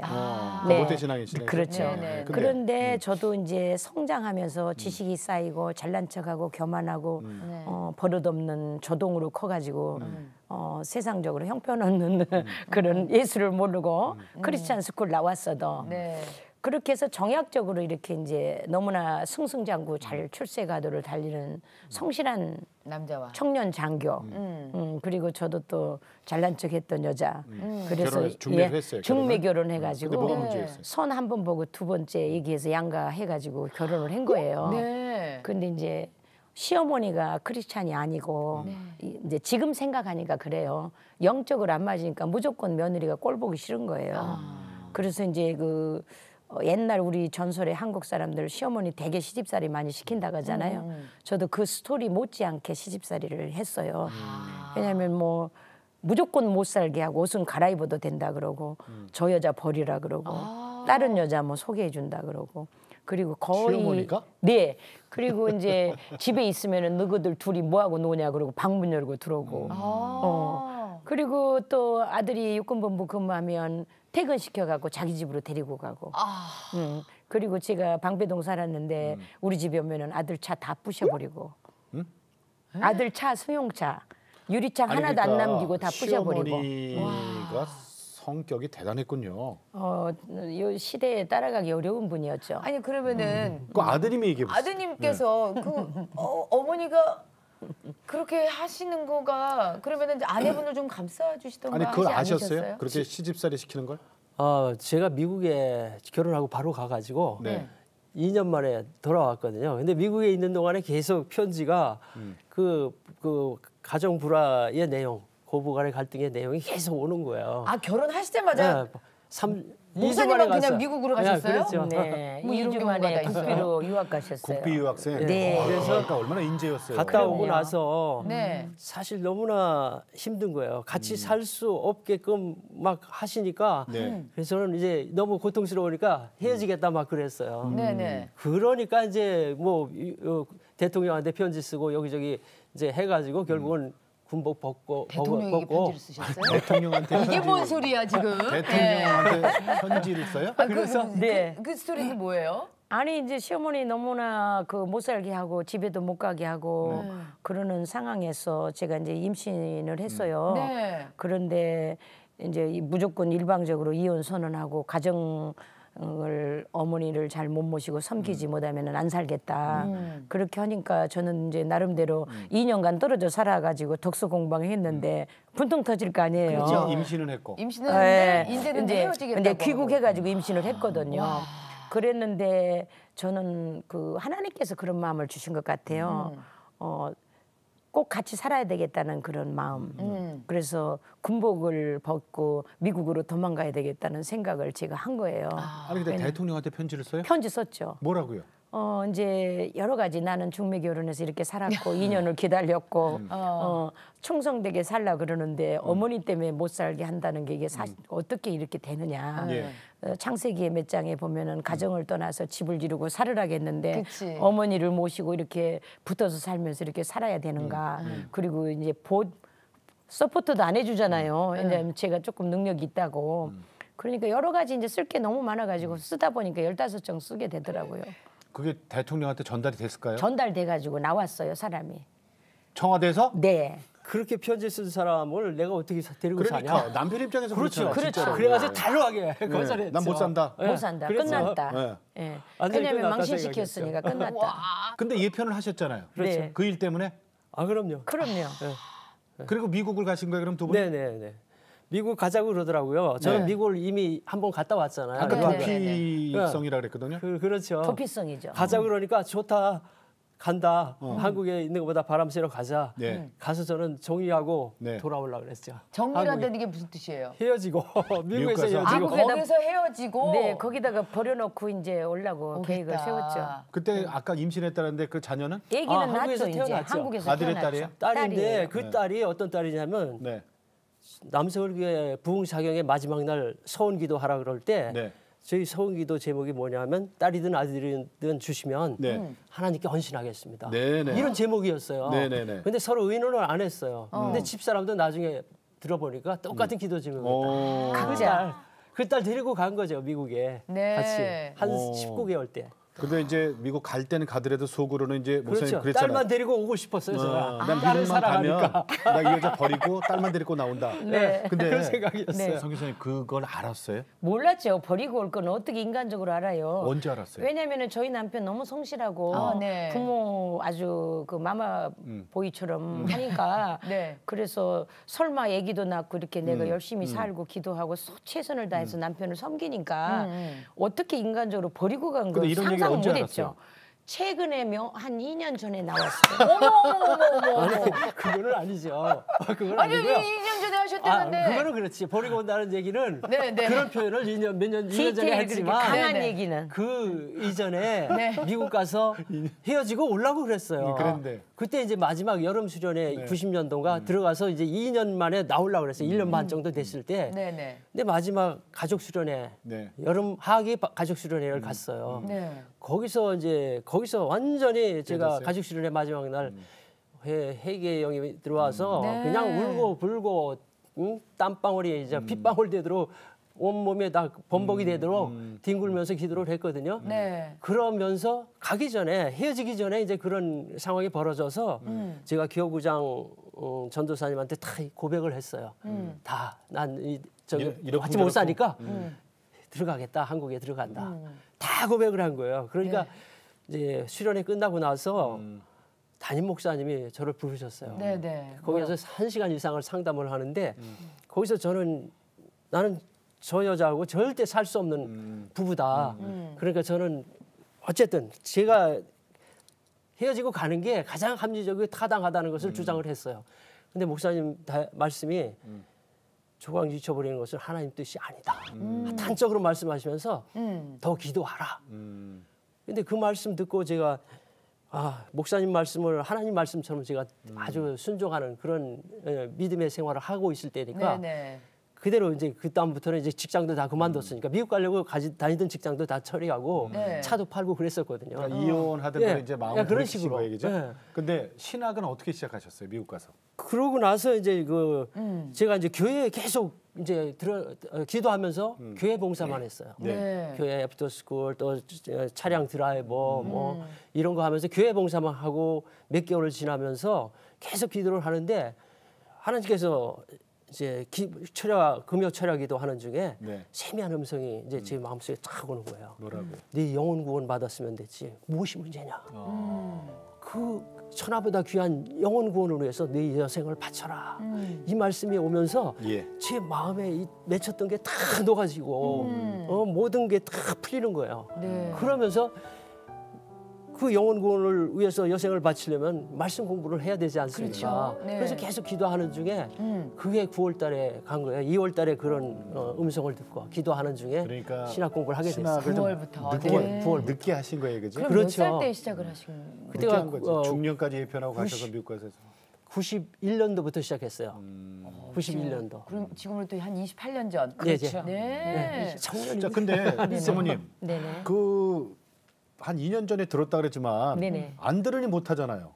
[SPEAKER 3] 네. 모태신앙이시네요.
[SPEAKER 2] 그렇죠.
[SPEAKER 4] 네, 네.
[SPEAKER 3] 근데
[SPEAKER 2] 그런데 저도 이제 성장하면서 지식이 쌓이고 잘난 척하고 교만하고
[SPEAKER 4] 네.
[SPEAKER 2] 버릇없는 조동으로 커가지고 세상적으로 형편없는 그런 예수를 모르고 크리스찬 스쿨 나왔어도
[SPEAKER 4] 네.
[SPEAKER 2] 그렇게 해서 정약적으로 이렇게 이제 너무나 승승장구 잘 출세 가도를 달리는 성실한
[SPEAKER 4] 남자와
[SPEAKER 2] 청년 장교. 그리고 저도 또 잘난 척했던 여자. 그래서
[SPEAKER 3] 결혼해서 중매를 했어요,
[SPEAKER 2] 중매
[SPEAKER 3] 결혼을?
[SPEAKER 2] 결혼해가지고
[SPEAKER 3] 근데 뭐가 문제였어요?
[SPEAKER 2] 손 한 번 보고 두 번째 얘기해서 양가해가지고 결혼을 한 거예요.
[SPEAKER 4] 네.
[SPEAKER 2] 근데 이제 시어머니가 크리스찬이 아니고 이제 지금 생각하니까 그래요. 영적으로 안 맞으니까 무조건 며느리가 꼴 보기 싫은 거예요. 그래서 이제 그 옛날 우리 전설의 한국 사람들 시어머니 되게 시집살이 많이 시킨다고 하잖아요. 저도 그 스토리 못지않게 시집살이를 했어요. 왜냐하면 뭐 무조건 못 살게 하고 옷은 갈아입어도 된다 그러고 저 여자 버리라 그러고 다른 여자 뭐 소개해 준다 그러고 그리고 거의
[SPEAKER 3] 시어머니가?
[SPEAKER 2] 네. 그리고 이제 집에 있으면은 너희들 둘이 뭐 하고 노냐 그러고 방문 열고 들어오고. 그리고 또 아들이 육군본부 근무하면 퇴근시켜가고 자기 집으로 데리고 가고. 그리고 제가 방배동 살았는데 우리 집에 오면은 아들 차 다 부셔버리고. 아들 차 승용차 유리창
[SPEAKER 3] 아니,
[SPEAKER 2] 하나도 안
[SPEAKER 3] 그러니까
[SPEAKER 2] 남기고 다 부셔버리고.
[SPEAKER 3] 시어머니가 성격이 대단했군요.
[SPEAKER 2] 이 시대에 따라가기 어려운 분이었죠.
[SPEAKER 4] 아니 그러면은
[SPEAKER 3] 그 아드님이 얘기해 보세요.
[SPEAKER 4] 아드님께서 그 어머니가 그렇게 하시는 거가 그러면은 이제 아내분을 좀 감싸주시던가
[SPEAKER 3] 아니 그걸
[SPEAKER 4] 하지
[SPEAKER 3] 아셨어요?
[SPEAKER 4] 않으셨어요?
[SPEAKER 3] 그렇게 시집살이 시키는 걸?
[SPEAKER 1] 제가 미국에 결혼하고 바로 가가지고
[SPEAKER 3] 네.
[SPEAKER 1] 2년 만에 돌아왔거든요. 근데 미국에 있는 동안에 계속 편지가 그 가정 불화의 내용, 고부간의 갈등의 내용이 계속 오는 거예요.
[SPEAKER 4] 아 결혼하시자마자 목사님은 그냥 미국으로 가셨어요?
[SPEAKER 1] 그렇죠.
[SPEAKER 2] 네,
[SPEAKER 4] 뭐 이런
[SPEAKER 2] 2주
[SPEAKER 4] 경우가
[SPEAKER 2] 만에
[SPEAKER 4] 다 있어요?
[SPEAKER 2] 국비로 유학 가셨어요.
[SPEAKER 3] 국비 유학생.
[SPEAKER 2] 네.
[SPEAKER 3] 그래서 그러니까 얼마나 인재였어요.
[SPEAKER 1] 갔다 오고
[SPEAKER 2] 그럼요.
[SPEAKER 1] 나서
[SPEAKER 4] 네.
[SPEAKER 1] 사실 너무나 힘든 거예요. 같이 살 수 없게끔 막 하시니까
[SPEAKER 3] 네.
[SPEAKER 1] 그래서 저는 이제 너무 고통스러우니까 헤어지겠다 막 그랬어요.
[SPEAKER 4] 네네.
[SPEAKER 1] 그러니까 이제 뭐 대통령한테 편지 쓰고 여기저기 이제 해가지고 결국은 군복 벗고
[SPEAKER 4] 대통령에게 편지를 쓰셨어요?
[SPEAKER 3] 대통령한테
[SPEAKER 4] 이게 뭔 소리야 지금?
[SPEAKER 3] 대통령한테 편지를 써요?
[SPEAKER 4] 그래서
[SPEAKER 2] 네.
[SPEAKER 4] 그 스토리는 뭐예요?
[SPEAKER 2] 아니 이제 시어머니 너무나 그 못 살게 하고 집에도 못 가게 하고 그러는 상황에서 제가 이제 임신을 했어요.
[SPEAKER 4] 네.
[SPEAKER 2] 그런데 이제 무조건 일방적으로 이혼 선언하고 가정을 어머니를 잘 못 모시고 섬기지 못하면은 안 살겠다. 그렇게 하니까 저는 이제 나름대로 2년간 떨어져 살아가지고 독서 공부했는데 분통 터질 거 아니에요.
[SPEAKER 4] 그렇죠.
[SPEAKER 3] 임신을 했고.
[SPEAKER 4] 임신을 했는데
[SPEAKER 2] 예.
[SPEAKER 4] 이제는
[SPEAKER 2] 이제
[SPEAKER 4] 헤어지겠다고
[SPEAKER 2] 근데
[SPEAKER 4] 하고.
[SPEAKER 2] 귀국해가지고 임신을 했거든요. 그랬는데 저는 그 하나님께서 그런 마음을 주신 것 같아요. 꼭 같이 살아야 되겠다는 그런 마음. 그래서 군복을 벗고 미국으로 도망가야 되겠다는 생각을 제가 한 거예요.
[SPEAKER 3] 아니 근데 대통령한테 편지를 써요?
[SPEAKER 2] 편지 썼죠.
[SPEAKER 3] 뭐라고요?
[SPEAKER 2] 이제 여러 가지 나는 중매 결혼해서 이렇게 살았고 2년을 기다렸고 충성되게 살라 그러는데 어머니 때문에 못 살게 한다는 게 이게 어떻게 이렇게 되느냐.
[SPEAKER 3] 예.
[SPEAKER 2] 창세기의 몇 장에 보면은 가정을 떠나서 집을 이루고 살으라겠는데
[SPEAKER 4] 그치.
[SPEAKER 2] 어머니를 모시고 이렇게 붙어서 살면서 이렇게 살아야 되는가. 그리고 이제 서포트도 안 해주잖아요. 왜냐하면 제가 조금 능력이 있다고. 그러니까 여러 가지 이제 쓸 게 너무 많아가지고 쓰다 보니까 15장 쓰게 되더라고요.
[SPEAKER 3] 그게 대통령한테 전달이 됐을까요?
[SPEAKER 2] 전달돼가지고 나왔어요, 사람이.
[SPEAKER 3] 청와대에서?
[SPEAKER 2] 네.
[SPEAKER 1] 그렇게 편지 쓴 사람을 내가 어떻게 데리고
[SPEAKER 3] 그러니까
[SPEAKER 1] 사냐?
[SPEAKER 3] 남편 입장에서
[SPEAKER 1] 그렇죠.
[SPEAKER 3] 그렇잖아요, 진짜로.
[SPEAKER 1] 그래가지고 단호하게 거절했죠.
[SPEAKER 3] 난 못 산다.
[SPEAKER 1] 네.
[SPEAKER 2] 못 산다.
[SPEAKER 1] 그래서
[SPEAKER 2] 끝났다.
[SPEAKER 3] 네.
[SPEAKER 2] 예.
[SPEAKER 1] 완전히
[SPEAKER 2] 왜냐면
[SPEAKER 1] 끝났다
[SPEAKER 2] 망신시켰으니까 끝났다.
[SPEAKER 3] 근데 예편을 하셨잖아요.
[SPEAKER 2] 그렇죠.
[SPEAKER 1] 네.
[SPEAKER 3] 그 일 때문에?
[SPEAKER 1] 그럼요.
[SPEAKER 2] 그럼요.
[SPEAKER 3] 그리고 미국을 가신 거예요, 그럼 두 분이?
[SPEAKER 1] 네네네. 미국 가자고 그러더라고요. 저는
[SPEAKER 3] 네.
[SPEAKER 1] 미국을 이미 한 번 갔다 왔잖아요.
[SPEAKER 3] 아까
[SPEAKER 4] 네, 네,
[SPEAKER 3] 도피성이라 그랬거든요.
[SPEAKER 1] 그렇죠.
[SPEAKER 2] 도피성이죠.
[SPEAKER 1] 가자 그러니까 좋다. 간다. 한국에 있는 것보다 바람 쐬러 가자.
[SPEAKER 3] 네.
[SPEAKER 1] 가서 저는 정리하고
[SPEAKER 3] 네.
[SPEAKER 1] 돌아오려고 그랬죠.
[SPEAKER 4] 정리한다는 게 무슨 뜻이에요?
[SPEAKER 1] 헤어지고 미국에서
[SPEAKER 3] 가서?
[SPEAKER 1] 헤어지고.
[SPEAKER 4] 거기서 헤어지고
[SPEAKER 2] 네, 거기다가 버려놓고 이제 오려고 계획을 세웠죠.
[SPEAKER 3] 그때 아까 임신했다는데 그 자녀는?
[SPEAKER 2] 애기는
[SPEAKER 1] 한국에서
[SPEAKER 2] 낳았죠, 이제.
[SPEAKER 1] 태어났죠.
[SPEAKER 2] 한국에서
[SPEAKER 3] 아들의
[SPEAKER 2] 태어났죠.
[SPEAKER 3] 딸이에요?
[SPEAKER 1] 딸인데
[SPEAKER 2] 딸이에요.
[SPEAKER 1] 그 딸이 어떤 딸이냐면
[SPEAKER 3] 네.
[SPEAKER 1] 남서울교회 부흥사경의 마지막 날 서원기도 하라 그럴 때
[SPEAKER 3] 네.
[SPEAKER 1] 저희 서원기도 제목이 뭐냐면 딸이든 아들이든 주시면
[SPEAKER 3] 네.
[SPEAKER 1] 하나님께 헌신하겠습니다.
[SPEAKER 3] 네네.
[SPEAKER 1] 이런 제목이었어요.
[SPEAKER 3] 네네네.
[SPEAKER 1] 근데 서로 의논을 안 했어요. 근데 집사람도 나중에 들어보니까 똑같은 기도 제목이었다.
[SPEAKER 2] 각자.
[SPEAKER 1] 그 딸 데리고 간 거죠, 미국에.
[SPEAKER 4] 네.
[SPEAKER 1] 같이 한
[SPEAKER 3] 오.
[SPEAKER 1] 19개월 때.
[SPEAKER 3] 근데 이제 미국 갈 때는 가더라도 속으로는 이제 목사님
[SPEAKER 1] 그렇죠.
[SPEAKER 3] 그랬잖아요.
[SPEAKER 1] 딸만 데리고 오고 싶었어요, 제가.
[SPEAKER 3] 난
[SPEAKER 1] 딸을
[SPEAKER 3] 미국만 가면
[SPEAKER 1] 사랑하니까.
[SPEAKER 3] 나 이 여자 버리고 딸만 데리고 나온다.
[SPEAKER 2] 네.
[SPEAKER 3] 근데
[SPEAKER 1] 그런 생각이었어요.
[SPEAKER 2] 네.
[SPEAKER 3] 성 교수님 그걸 알았어요?
[SPEAKER 2] 몰랐죠. 버리고 올 건 어떻게 인간적으로 알아요.
[SPEAKER 3] 언제 알았어요?
[SPEAKER 2] 왜냐면은 저희 남편 너무 성실하고
[SPEAKER 4] 아, 네.
[SPEAKER 2] 부모 아주 그 마마 보이처럼 하니까
[SPEAKER 4] 네.
[SPEAKER 2] 그래서 설마 아기도 낳고 이렇게 내가 열심히 살고 기도하고 최선을 다해서 남편을 섬기니까 어떻게 인간적으로 버리고 간 걸
[SPEAKER 3] 근데 이런 얘기
[SPEAKER 2] 상상
[SPEAKER 3] 언제
[SPEAKER 2] 못했죠.
[SPEAKER 3] 알았어요?
[SPEAKER 2] 최근에 한 2년 전에 나왔어요.
[SPEAKER 1] 아니, 그거는 아니죠. 그건
[SPEAKER 4] 아니
[SPEAKER 1] 아니고요.
[SPEAKER 4] 2년 전에 하셨다는데.
[SPEAKER 1] 그거는 그렇지. 버리고 온다는 얘기는
[SPEAKER 4] 네.
[SPEAKER 1] 그런 표현을 2년 전에
[SPEAKER 2] 디테일이
[SPEAKER 1] 했지만
[SPEAKER 2] 강한
[SPEAKER 4] 네네.
[SPEAKER 2] 얘기는
[SPEAKER 1] 그 이전에
[SPEAKER 4] 네.
[SPEAKER 1] 미국 가서 헤어지고 오려고 그랬어요.
[SPEAKER 3] 그런데.
[SPEAKER 1] 그때 이제 마지막 여름 수련회
[SPEAKER 3] 네.
[SPEAKER 1] 90년도인가 들어가서 이제 2년 만에 나오려고 그랬어요. 1년 반 정도 됐을 때.
[SPEAKER 4] 네네.
[SPEAKER 1] 근데 마지막 가족 수련회
[SPEAKER 3] 네.
[SPEAKER 1] 여름 하기 가족 수련회를 갔어요.
[SPEAKER 4] 네.
[SPEAKER 1] 거기서 완전히 제가
[SPEAKER 3] 깨졌어요?
[SPEAKER 1] 가족 수련회 마지막 날 회계 형이 들어와서
[SPEAKER 4] 네.
[SPEAKER 1] 그냥 울고 불고 땀방울이 이제 핏방울 되도록 온몸에 다 범벅이 되도록 뒹굴면서 기도를 했거든요.
[SPEAKER 4] 네.
[SPEAKER 1] 그러면서 가기 전에 헤어지기 전에 이제 그런 상황이 벌어져서 제가 기호구장 전도사님한테 다 고백을 했어요. 다 난 저기
[SPEAKER 3] 이렇고
[SPEAKER 1] 같이 못
[SPEAKER 3] 저렇고.
[SPEAKER 1] 사니까 들어가겠다. 한국에 들어간다. 다 고백을 한 거예요. 그러니까 이제 수련회 끝나고 나서 담임 목사님이 저를 부르셨어요.
[SPEAKER 4] 네네.
[SPEAKER 1] 거기서 1시간 이상을 상담을 하는데 거기서 나는 저 여자하고 절대 살 수 없는 부부다. 그러니까 저는 어쨌든 제가 헤어지고 가는 게 가장 합리적이고 타당하다는 것을 주장을 했어요. 근데 목사님 말씀이 조각 잊혀버리는 것은 하나님 뜻이 아니다. 단적으로 말씀하시면서 더 기도하라. 근데 그 말씀 듣고 제가 목사님 말씀을 하나님 말씀처럼 제가 아주 순종하는 그런 믿음의 생활을 하고 있을 때니까
[SPEAKER 4] 네네.
[SPEAKER 1] 그대로 이제 그 다음부터는 이제 직장도 다 그만뒀으니까 미국 가려고 다니던 직장도 다 처리하고
[SPEAKER 4] 네.
[SPEAKER 1] 차도 팔고 그랬었거든요.
[SPEAKER 3] 그러니까 이혼하든
[SPEAKER 1] 예.
[SPEAKER 3] 이제 마음을
[SPEAKER 1] 그런
[SPEAKER 3] 돌이키신
[SPEAKER 1] 식으로.
[SPEAKER 3] 거예요, 그죠?
[SPEAKER 1] 예.
[SPEAKER 3] 근데 신학은 어떻게 시작하셨어요, 미국 가서?
[SPEAKER 1] 그러고 나서 이제 제가 이제 교회에 계속 이제 기도하면서 교회 봉사만 했어요.
[SPEAKER 4] 네.
[SPEAKER 1] 교회 애프터스쿨 또 차량 드라이버 뭐 이런 거 하면서 교회 봉사만 하고 몇 개월을 지나면서 계속 기도를 하는데 하나님께서 이제 금요 철야기도 하는 중에
[SPEAKER 3] 네.
[SPEAKER 1] 세미한 음성이 이제 제 마음속에 탁 오는 거예요.
[SPEAKER 3] 뭐라고?
[SPEAKER 1] 네 영혼 구원 받았으면 됐지 무엇이 문제냐. 그 천하보다 귀한 영혼 구원을 위해서 네 여생을 바쳐라. 이 말씀이 오면서
[SPEAKER 3] 예.
[SPEAKER 1] 제 마음에 맺혔던 게 다 녹아지고 모든 게 다 풀리는 거예요.
[SPEAKER 4] 네.
[SPEAKER 1] 그러면서 그 영혼 구원을 위해서 여생을 바치려면 말씀 공부를 해야 되지 않습니까?
[SPEAKER 4] 그렇죠. 네.
[SPEAKER 1] 그래서 계속 기도하는 중에 그게 9월 달에 간 거예요. 2월 달에 그런 음성을 듣고 기도하는 중에
[SPEAKER 3] 그러니까
[SPEAKER 1] 신학 공부를 하게 됐어요.
[SPEAKER 3] 신학을 좀
[SPEAKER 4] 9월부터.
[SPEAKER 3] 늦게,
[SPEAKER 4] 네.
[SPEAKER 3] 늦게 하신 거예요, 그죠?
[SPEAKER 4] 그럼
[SPEAKER 1] 그렇죠.
[SPEAKER 4] 몇 살 때 시작을 하신 거예요?
[SPEAKER 3] 늦게
[SPEAKER 1] 그때가
[SPEAKER 3] 한 거죠. 중년까지 예편하고 가셔서 미국 가서.
[SPEAKER 1] 91년도부터 시작했어요. 91년도.
[SPEAKER 4] 그럼 지금으로부터 한 28년 전.
[SPEAKER 1] 그렇죠.
[SPEAKER 4] 네.
[SPEAKER 3] 자, 근데 사모님,
[SPEAKER 2] 네네.
[SPEAKER 3] 그 한 2년 전에 들었다 그랬지만
[SPEAKER 2] 네네.
[SPEAKER 3] 안 들으니 못 하잖아요.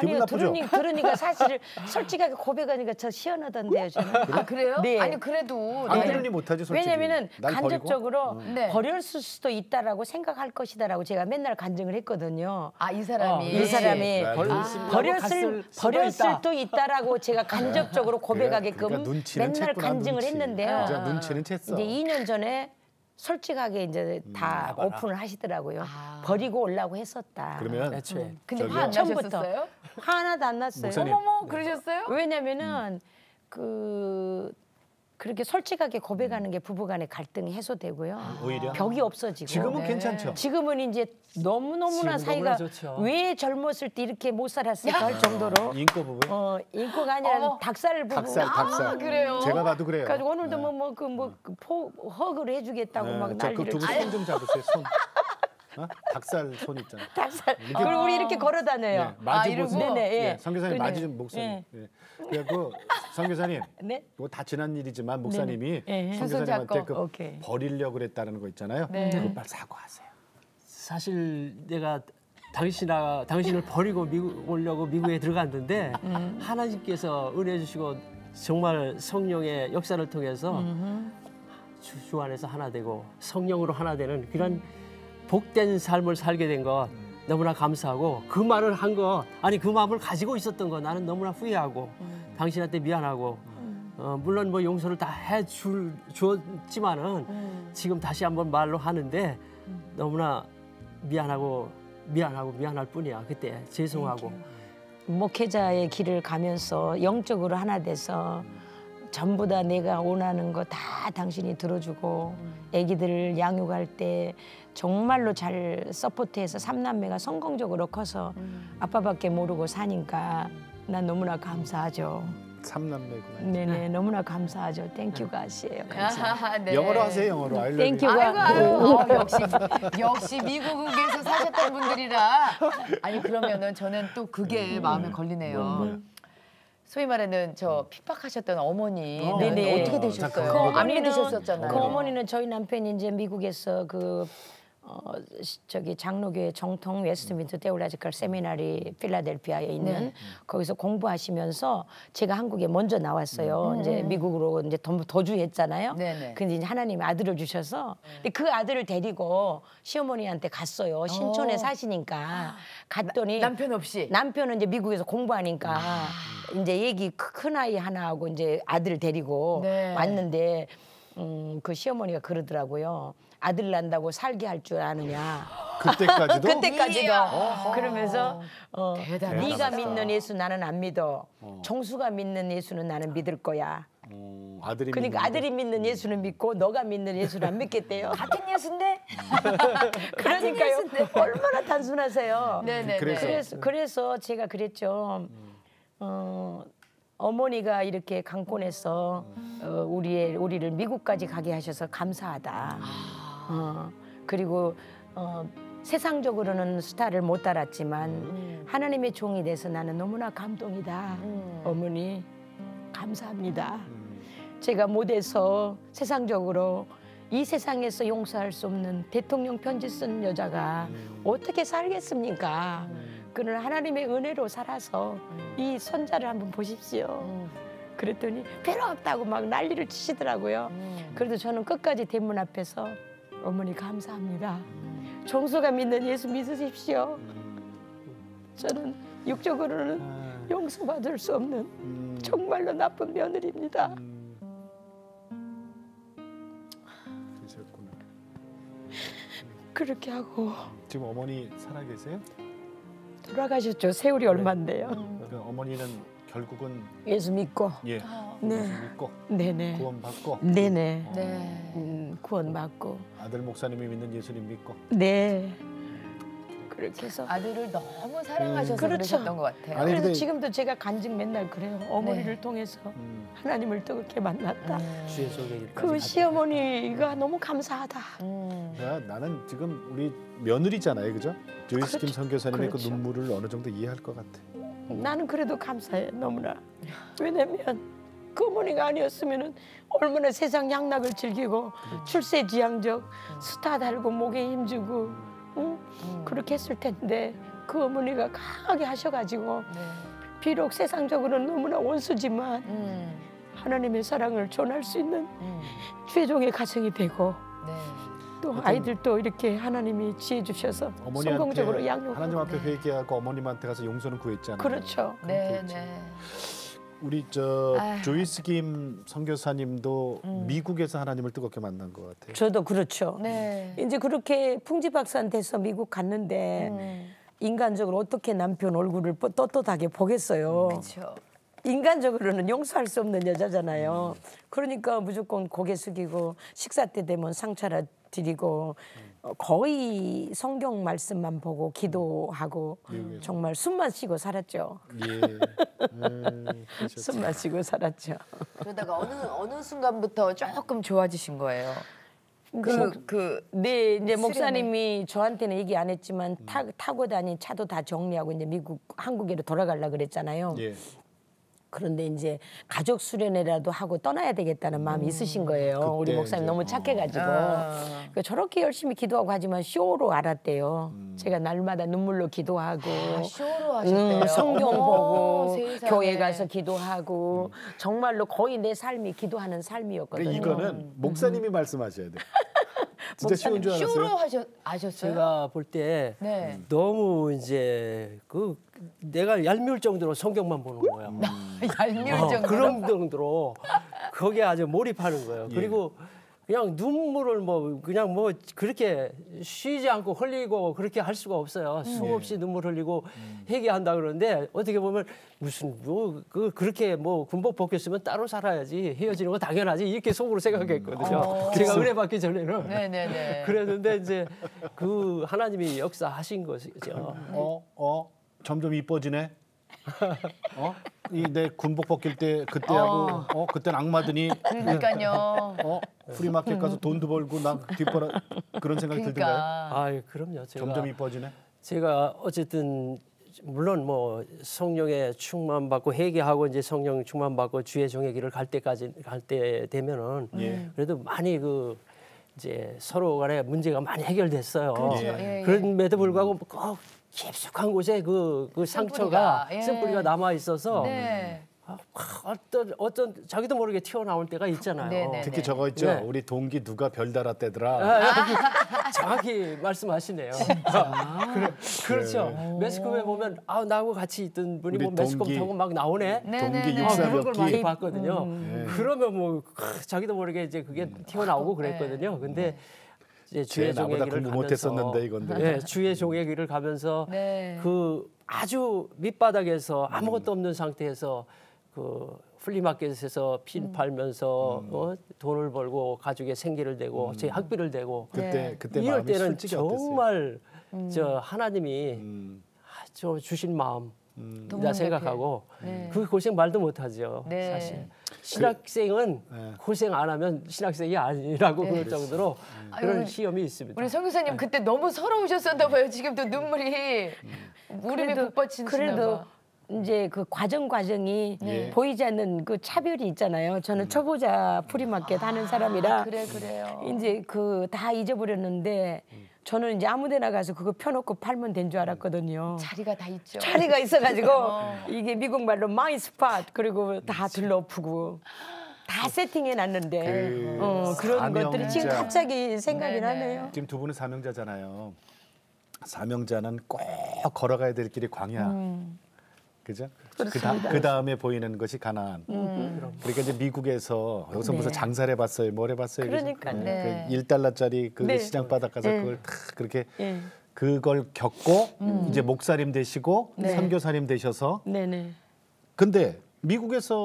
[SPEAKER 3] 기분
[SPEAKER 2] 아니요
[SPEAKER 3] 나쁘죠?
[SPEAKER 2] 들으니까 사실을 솔직하게 고백하니까 저 시원하던데요 저는.
[SPEAKER 4] 아 그래요?
[SPEAKER 2] 네.
[SPEAKER 4] 아니 그래도
[SPEAKER 3] 안
[SPEAKER 4] 네.
[SPEAKER 3] 들으니 못하지 솔직히.
[SPEAKER 2] 왜냐면은
[SPEAKER 3] 날 버리고?
[SPEAKER 2] 간접적으로
[SPEAKER 4] 네.
[SPEAKER 2] 버렸을 수도 있다라고 생각할 것이다라고 제가 맨날 간증을 했거든요.
[SPEAKER 4] 아 이 사람이
[SPEAKER 2] 이 사람이
[SPEAKER 3] 네.
[SPEAKER 2] 버렸을 수도 있다라고 제가 간접적으로 고백하게끔
[SPEAKER 3] 그러니까 눈치는
[SPEAKER 2] 맨날
[SPEAKER 3] 챘구나,
[SPEAKER 2] 간증을
[SPEAKER 3] 눈치.
[SPEAKER 2] 했는데요.
[SPEAKER 3] 진짜 눈치는 챘어.
[SPEAKER 2] 이제 2년 전에 솔직하게 이제 다 오픈을 하시더라고요. 버리고 오려고 했었다.
[SPEAKER 3] 그러면
[SPEAKER 1] 애초에.
[SPEAKER 4] 근데
[SPEAKER 3] 저기요.
[SPEAKER 4] 화 안
[SPEAKER 2] 처음부터.
[SPEAKER 4] 나셨어요?
[SPEAKER 2] 하나도 안 났어요.
[SPEAKER 3] 목사님.
[SPEAKER 4] 어머머 그러셨어요?
[SPEAKER 2] 왜냐면은 그렇게 솔직하게 고백하는 게 부부간의 갈등이 해소되고요.
[SPEAKER 3] 오히려?
[SPEAKER 2] 벽이 없어지고.
[SPEAKER 3] 지금은
[SPEAKER 4] 네.
[SPEAKER 3] 괜찮죠.
[SPEAKER 2] 지금은 이제 너무너무나
[SPEAKER 1] 지금
[SPEAKER 2] 사이가
[SPEAKER 1] 너무나 좋죠.
[SPEAKER 2] 왜 젊었을 때 이렇게 못 살았을까 할 정도로
[SPEAKER 3] 인거 부분.
[SPEAKER 2] 인코가 아니라
[SPEAKER 4] 어머.
[SPEAKER 2] 닭살 부부.
[SPEAKER 3] 닭살.
[SPEAKER 4] 그래요?
[SPEAKER 3] 제가 봐도 그래요.
[SPEAKER 2] 그래가지고 오늘도 허그를 해주겠다고 막
[SPEAKER 3] 자,
[SPEAKER 2] 난리를
[SPEAKER 3] 그두 분 손 좀 잡으세요. 손. 어? 닭살 손 있잖아요.
[SPEAKER 2] 닭살. 그리고 우리 이렇게 걸어 다녀요.
[SPEAKER 3] 네, 마주
[SPEAKER 4] 이러고?
[SPEAKER 3] 보세요.
[SPEAKER 2] 네네, 예.
[SPEAKER 3] 예, 성교사님
[SPEAKER 2] 그러네.
[SPEAKER 3] 마주 좀 목사님.
[SPEAKER 2] 예.
[SPEAKER 3] 예. 그래갖고 성교사님,
[SPEAKER 2] 네.
[SPEAKER 3] 뭐 다 지난 일이지만 목사님이
[SPEAKER 2] 예.
[SPEAKER 3] 성교사님한테
[SPEAKER 4] 손 잡고.
[SPEAKER 2] 오케이.
[SPEAKER 3] 버리려고 그랬다는 거 있잖아요.
[SPEAKER 4] 네.
[SPEAKER 3] 그거 빨리 사과하세요.
[SPEAKER 1] 사실 내가 당신을 버리고 미국 오려고 미국에 들어갔는데 하나님께서 은혜 주시고 정말 성령의 역사를 통해서 주 안에서 하나 되고 성령으로 하나 되는 그런 복된 삶을 살게 된 것 너무나 감사하고 그 말을 한 거 아니 그 마음을 가지고 있었던 거 나는 너무나 후회하고 당신한테 미안하고 물론 뭐 용서를 다 주었지만은 지금 다시 한번 말로 하는데 너무나 미안할 뿐이야. 그때 죄송하고.
[SPEAKER 2] 목회자의 길을 가면서 영적으로 하나 돼서 전부 다 내가 원하는 거 다 당신이 들어주고 아기들을 양육할 때 정말로 잘 서포트해서 삼남매가 성공적으로 커서 아빠밖에 모르고 사니까 난 너무나 감사하죠.
[SPEAKER 3] 삼남매구나.
[SPEAKER 2] 네네 너무나 감사하죠. 땡큐 가시예요.
[SPEAKER 4] 아하, 네.
[SPEAKER 3] 영어로 하세요, 영어로. I love
[SPEAKER 2] 땡큐
[SPEAKER 3] you.
[SPEAKER 2] 가.
[SPEAKER 4] 역시 미국에서 사셨던 분들이라. 아니 그러면은 저는 또 그게 마음에 걸리네요. 소위 말하는 저 핍박하셨던 어머니
[SPEAKER 2] 네네.
[SPEAKER 4] 어떻게 되셨어요?
[SPEAKER 3] 그
[SPEAKER 4] 안 믿으셨었잖아요.
[SPEAKER 2] 그 어머니는 저희 남편이 이제 미국에서 저기 장로교회 정통 웨스트민스터 테올로지컬 세미나리 필라델피아에 있는 거기서 공부하시면서 제가 한국에 먼저 나왔어요. 이제 미국으로 이제 도주했잖아요.
[SPEAKER 4] 네네.
[SPEAKER 2] 근데 이제 하나님이 아들을 주셔서 근데 그 아들을 데리고 시어머니한테 갔어요. 신촌에 사시니까 갔더니
[SPEAKER 4] 남편 없이
[SPEAKER 2] 남편은 이제 미국에서 공부하니까 이제 얘기 큰 아이 하나하고 이제 아들을 데리고
[SPEAKER 4] 네.
[SPEAKER 2] 왔는데 그 시어머니가 그러더라고요. 아들 난다고 살게 할 줄 아느냐.
[SPEAKER 3] 그때까지도?
[SPEAKER 2] 그때까지가 그러면서
[SPEAKER 4] 대단하다.
[SPEAKER 2] 네가 믿는 예수 나는 안 믿어. 정수가 믿는 예수는 나는 믿을 거야.
[SPEAKER 3] 아들이
[SPEAKER 2] 그러니까
[SPEAKER 3] 믿는데.
[SPEAKER 2] 아들이 믿는 예수는 믿고 너가 믿는 예수는 안 믿겠대요.
[SPEAKER 4] 같은 예수인데?
[SPEAKER 2] 그러니까요. 얼마나 단순하세요.
[SPEAKER 4] 네네.
[SPEAKER 2] 그래서 제가 그랬죠. 어머니가 이렇게 강권해서 우리를 미국까지 가게 하셔서 감사하다. 그리고 세상적으로는 스타를 못 따랐지만 하나님의 종이 돼서 나는 너무나 감동이다. 어머니 감사합니다. 제가 못해서 세상적으로 이 세상에서 용서할 수 없는 대통령 편지 쓴 여자가 어떻게 살겠습니까? 그는 하나님의 은혜로 살아서 이 손자를 한번 보십시오. 그랬더니 필요 없다고 막 난리를 치시더라고요. 그래도 저는 끝까지 대문 앞에서 어머니 감사합니다. 정수가 믿는 예수 믿으십시오. 저는 육적으로는 용서받을 수 없는 정말로 나쁜 며느리입니다.
[SPEAKER 3] 그러셨구나.
[SPEAKER 2] 그렇게 하고
[SPEAKER 3] 지금 어머니 살아계세요?
[SPEAKER 2] 돌아가셨죠. 세월이 얼마인데요.
[SPEAKER 3] 그 어머니는 결국은
[SPEAKER 2] 예수 믿고
[SPEAKER 3] 예,
[SPEAKER 2] 네.
[SPEAKER 3] 예수 믿고
[SPEAKER 2] 네네
[SPEAKER 3] 구원받고
[SPEAKER 2] 네네
[SPEAKER 4] 네.
[SPEAKER 2] 구원받고
[SPEAKER 3] 아들 목사님이 믿는 예수님 믿고
[SPEAKER 2] 네 그렇게 해서
[SPEAKER 4] 아들을 너무 사랑하셔서
[SPEAKER 2] 그렇죠.
[SPEAKER 4] 그러셨던 것 같아요.
[SPEAKER 3] 아니,
[SPEAKER 2] 그래서
[SPEAKER 3] 근데-
[SPEAKER 2] 지금도 제가 간증 맨날 그래요. 어머니를 통해서 하나님을 뜨겁게 만났다.
[SPEAKER 1] 주의 소개기까지
[SPEAKER 2] 그 시어머니가 너무 감사하다.
[SPEAKER 3] 나는 지금 우리 며느리잖아요, 그죠? 조이스 김
[SPEAKER 2] 그렇죠.
[SPEAKER 3] 선교사님의 그
[SPEAKER 2] 그렇죠.
[SPEAKER 3] 눈물을 어느 정도 이해할 것 같아.
[SPEAKER 2] 나는 그래도 감사해 너무나. 왜냐면 그 어머니가 아니었으면은 얼마나 세상 양락을 즐기고 출세지향적 스타 달고 목에 힘주고 응? 그렇게 했을 텐데 그 어머니가 강하게 하셔가지고 비록 세상적으로는 너무나 원수지만 하나님의 사랑을 전할 수 있는 최종의 가정이 되고 또 아이들도 이렇게 하나님이 지혜 주셔서 성공적으로 양육.
[SPEAKER 3] 하나님 앞에 회개하고 어머님한테 가서 용서는 구했잖아요.
[SPEAKER 2] 그렇죠.
[SPEAKER 4] 네,
[SPEAKER 3] 그렇죠.
[SPEAKER 4] 네.
[SPEAKER 3] 우리 조이스 김 선교사님도 미국에서 하나님을 뜨겁게 만난 것 같아요.
[SPEAKER 2] 저도 그렇죠.
[SPEAKER 4] 네.
[SPEAKER 2] 이제 그렇게 풍지박산돼서 미국 갔는데 인간적으로 어떻게 남편 얼굴을 떳떳하게 보겠어요.
[SPEAKER 4] 그렇죠.
[SPEAKER 2] 인간적으로는 용서할 수 없는 여자잖아요. 그러니까 무조건 고개 숙이고 식사 때 되면 상차려 드리고 거의 성경 말씀만 보고 기도하고 정말 숨만 쉬고 살았죠.
[SPEAKER 3] 예.
[SPEAKER 2] 숨만 쉬고 살았죠.
[SPEAKER 4] 그러다가 어느 순간부터 조금 좋아지신 거예요.
[SPEAKER 2] 네, 이제 목사님이 저한테는 얘기 안 했지만 타고 다닌 차도 다 정리하고 이제 한국으로 돌아가려 그랬잖아요.
[SPEAKER 3] 예.
[SPEAKER 2] 그런데 이제 가족 수련회라도 하고 떠나야 되겠다는 마음이 있으신 거예요. 우리
[SPEAKER 3] 그때
[SPEAKER 2] 목사님
[SPEAKER 3] 이제,
[SPEAKER 2] 너무 착해가지고 그러니까 저렇게 열심히 기도하고 하지만 쇼로 알았대요. 제가 날마다 눈물로 기도하고
[SPEAKER 4] 쇼로 하셨대요.
[SPEAKER 2] 성경
[SPEAKER 4] 어머,
[SPEAKER 2] 보고
[SPEAKER 4] 세상에.
[SPEAKER 2] 교회 가서 기도하고 정말로 거의 내 삶이 기도하는 삶이었거든요.
[SPEAKER 3] 그러니까 이거는 목사님이 말씀하셔야 돼. 진짜 쉬운 줄
[SPEAKER 4] 쇼로
[SPEAKER 3] 알았어요.
[SPEAKER 4] 아셨어요?
[SPEAKER 1] 제가 볼 때
[SPEAKER 4] 네.
[SPEAKER 1] 너무 이제 내가 얄미울 정도로 성경만 보는 거예요.
[SPEAKER 4] 얄미울 정도로.
[SPEAKER 1] 그런 정도로 거기에 아주 몰입하는 거예요.
[SPEAKER 3] 예.
[SPEAKER 1] 그리고 그냥 눈물을 그냥 그렇게 쉬지 않고 흘리고 그렇게 할 수가 없어요. 수없이 눈물 흘리고 회개한다 그러는데 어떻게 보면 무슨 그렇게 군복 벗겼으면 따로 살아야지 헤어지는 거 당연하지 이렇게 속으로 생각했거든요. 제가 은혜 받기 전에는
[SPEAKER 4] 네네네.
[SPEAKER 1] 그랬는데 이제 그 하나님이 역사하신 것이죠.
[SPEAKER 3] 점점 이뻐지네. 이 내 군복 벗길 때 그때하고 그때는 악마더니
[SPEAKER 4] 그러니까요.
[SPEAKER 3] 프리마켓 가서 돈도 벌고 나 뒷벌어 그런 생각이 들던가요?
[SPEAKER 1] 아, 그럼요.
[SPEAKER 3] 점점 이뻐지네.
[SPEAKER 1] 제가 어쨌든 물론 뭐 성령의 충만 받고 회개하고 이제 성령 충만 받고 주의 종의 길을 갈 때 되면은 그래도 많이 그 이제 서로 간에 문제가 많이 해결됐어요.
[SPEAKER 4] 그렇죠.
[SPEAKER 1] 그럼에도 불구하고 꼭 깊숙한 곳에 그 상처가 쓴뿌리가 남아 있어서
[SPEAKER 4] 네.
[SPEAKER 1] 어떤 자기도 모르게 튀어나올 때가 있잖아요.
[SPEAKER 4] 네네.
[SPEAKER 3] 특히 저거 있죠.
[SPEAKER 1] 네.
[SPEAKER 3] 우리 동기 누가 별 달았대더라.
[SPEAKER 1] 정확히 말씀하시네요. 그렇죠. 매스컴에 보면 나하고 같이 있던 분이
[SPEAKER 3] 우리
[SPEAKER 1] 뭐 매스컴
[SPEAKER 3] 동기-
[SPEAKER 1] 타고 막 나오네.
[SPEAKER 3] 동기
[SPEAKER 4] 네.
[SPEAKER 3] 육사
[SPEAKER 1] 그런 걸
[SPEAKER 3] 몇
[SPEAKER 1] 많이
[SPEAKER 3] 기.
[SPEAKER 1] 봤거든요. 그러면 뭐 자기도 모르게 이제 그게 튀어나오고 그랬거든요. 근데 이제 주의 종의
[SPEAKER 3] 나보다
[SPEAKER 1] 길을
[SPEAKER 3] 공부
[SPEAKER 1] 가면서
[SPEAKER 3] 못했었는데 이건데.
[SPEAKER 1] 네, 주의 종의 길을 가면서
[SPEAKER 4] 네.
[SPEAKER 1] 그 아주 밑바닥에서 아무것도 없는 상태에서 그 플리마켓에서 핀 팔면서 돈을 벌고 가족의 생계를 대고 제 학비를 대고
[SPEAKER 3] 그때
[SPEAKER 1] 이럴
[SPEAKER 3] 마음이
[SPEAKER 1] 때는
[SPEAKER 3] 솔직히 어땠어요?
[SPEAKER 1] 정말 저 하나님이 저 주신 마음 나 생각하고 그 고생 말도 못하죠.
[SPEAKER 4] 네.
[SPEAKER 1] 사실 신학생은 고생 안 하면 신학생이 아니라고 그럴 정도로 그런
[SPEAKER 4] 아유,
[SPEAKER 1] 시험이 있습니다.
[SPEAKER 4] 우리 성 교사님 그때 너무 서러우셨었나 봐요. 지금도 눈물이 무릎이 북받치시나
[SPEAKER 2] 그래도
[SPEAKER 4] 봐.
[SPEAKER 2] 이제 그 과정이 보이지 않는 그 차별이 있잖아요. 저는 초보자 프리마켓 하는 사람이라
[SPEAKER 4] 그래요.
[SPEAKER 2] 이제 그 다 잊어버렸는데 저는 이제 아무데나 가서 그거 펴놓고 팔면 된 줄 알았거든요.
[SPEAKER 4] 자리가 다 있죠.
[SPEAKER 2] 자리가 있어가지고 이게 미국 말로 마이 스팟 그리고 다 들러푸고 다 세팅해 놨는데 그런 것들이 지금
[SPEAKER 3] 사명자.
[SPEAKER 2] 갑자기 생각이
[SPEAKER 4] 네네.
[SPEAKER 2] 나네요.
[SPEAKER 3] 지금 두 분은 사명자잖아요. 사명자는 꼭 걸어가야 될 길이 광야. 그죠? 그 다음에 보이는 것이 가나안. 그러니까 이제 미국에서 여기서 무슨 장사를 해봤어요, 뭘 해봤어요.
[SPEAKER 2] 그러니까요.
[SPEAKER 4] 네.
[SPEAKER 3] 그 1달러짜리 그
[SPEAKER 2] 네.
[SPEAKER 3] 시장 바닥 가서 그걸 다 그렇게
[SPEAKER 2] 예.
[SPEAKER 3] 그걸 겪고 이제 목사님 되시고 선교사님 되셔서
[SPEAKER 2] 네네.
[SPEAKER 3] 근데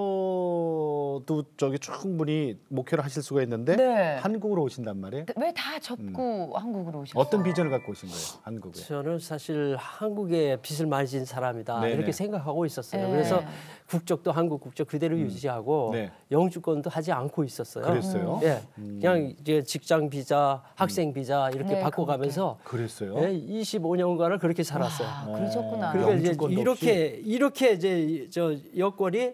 [SPEAKER 3] 미국에서도 저기 충분히 목회를 하실 수가 있는데
[SPEAKER 4] 네.
[SPEAKER 3] 한국으로 오신단 말이에요.
[SPEAKER 4] 왜 다 접고 한국으로 오셨어요?
[SPEAKER 3] 어떤 비전을 갖고 오신 거예요, 한국에?
[SPEAKER 1] 저는 사실 한국에 빚을 많이 진 사람이다
[SPEAKER 3] 네네.
[SPEAKER 1] 이렇게 생각하고 있었어요.
[SPEAKER 4] 네.
[SPEAKER 1] 그래서 국적도 한국 국적 그대로 유지하고
[SPEAKER 3] 네.
[SPEAKER 1] 영주권도 하지 않고 있었어요.
[SPEAKER 3] 그랬어요?
[SPEAKER 1] 예, 그냥 이제 직장 비자, 학생 비자 이렇게
[SPEAKER 4] 네,
[SPEAKER 1] 바꿔가면서
[SPEAKER 3] 그랬어요?
[SPEAKER 1] 예, 25년간을 그렇게 살았어요.
[SPEAKER 4] 그러셨구나.
[SPEAKER 1] 그러니까 이제
[SPEAKER 3] 영주권도
[SPEAKER 1] 이렇게 이제 저 여권이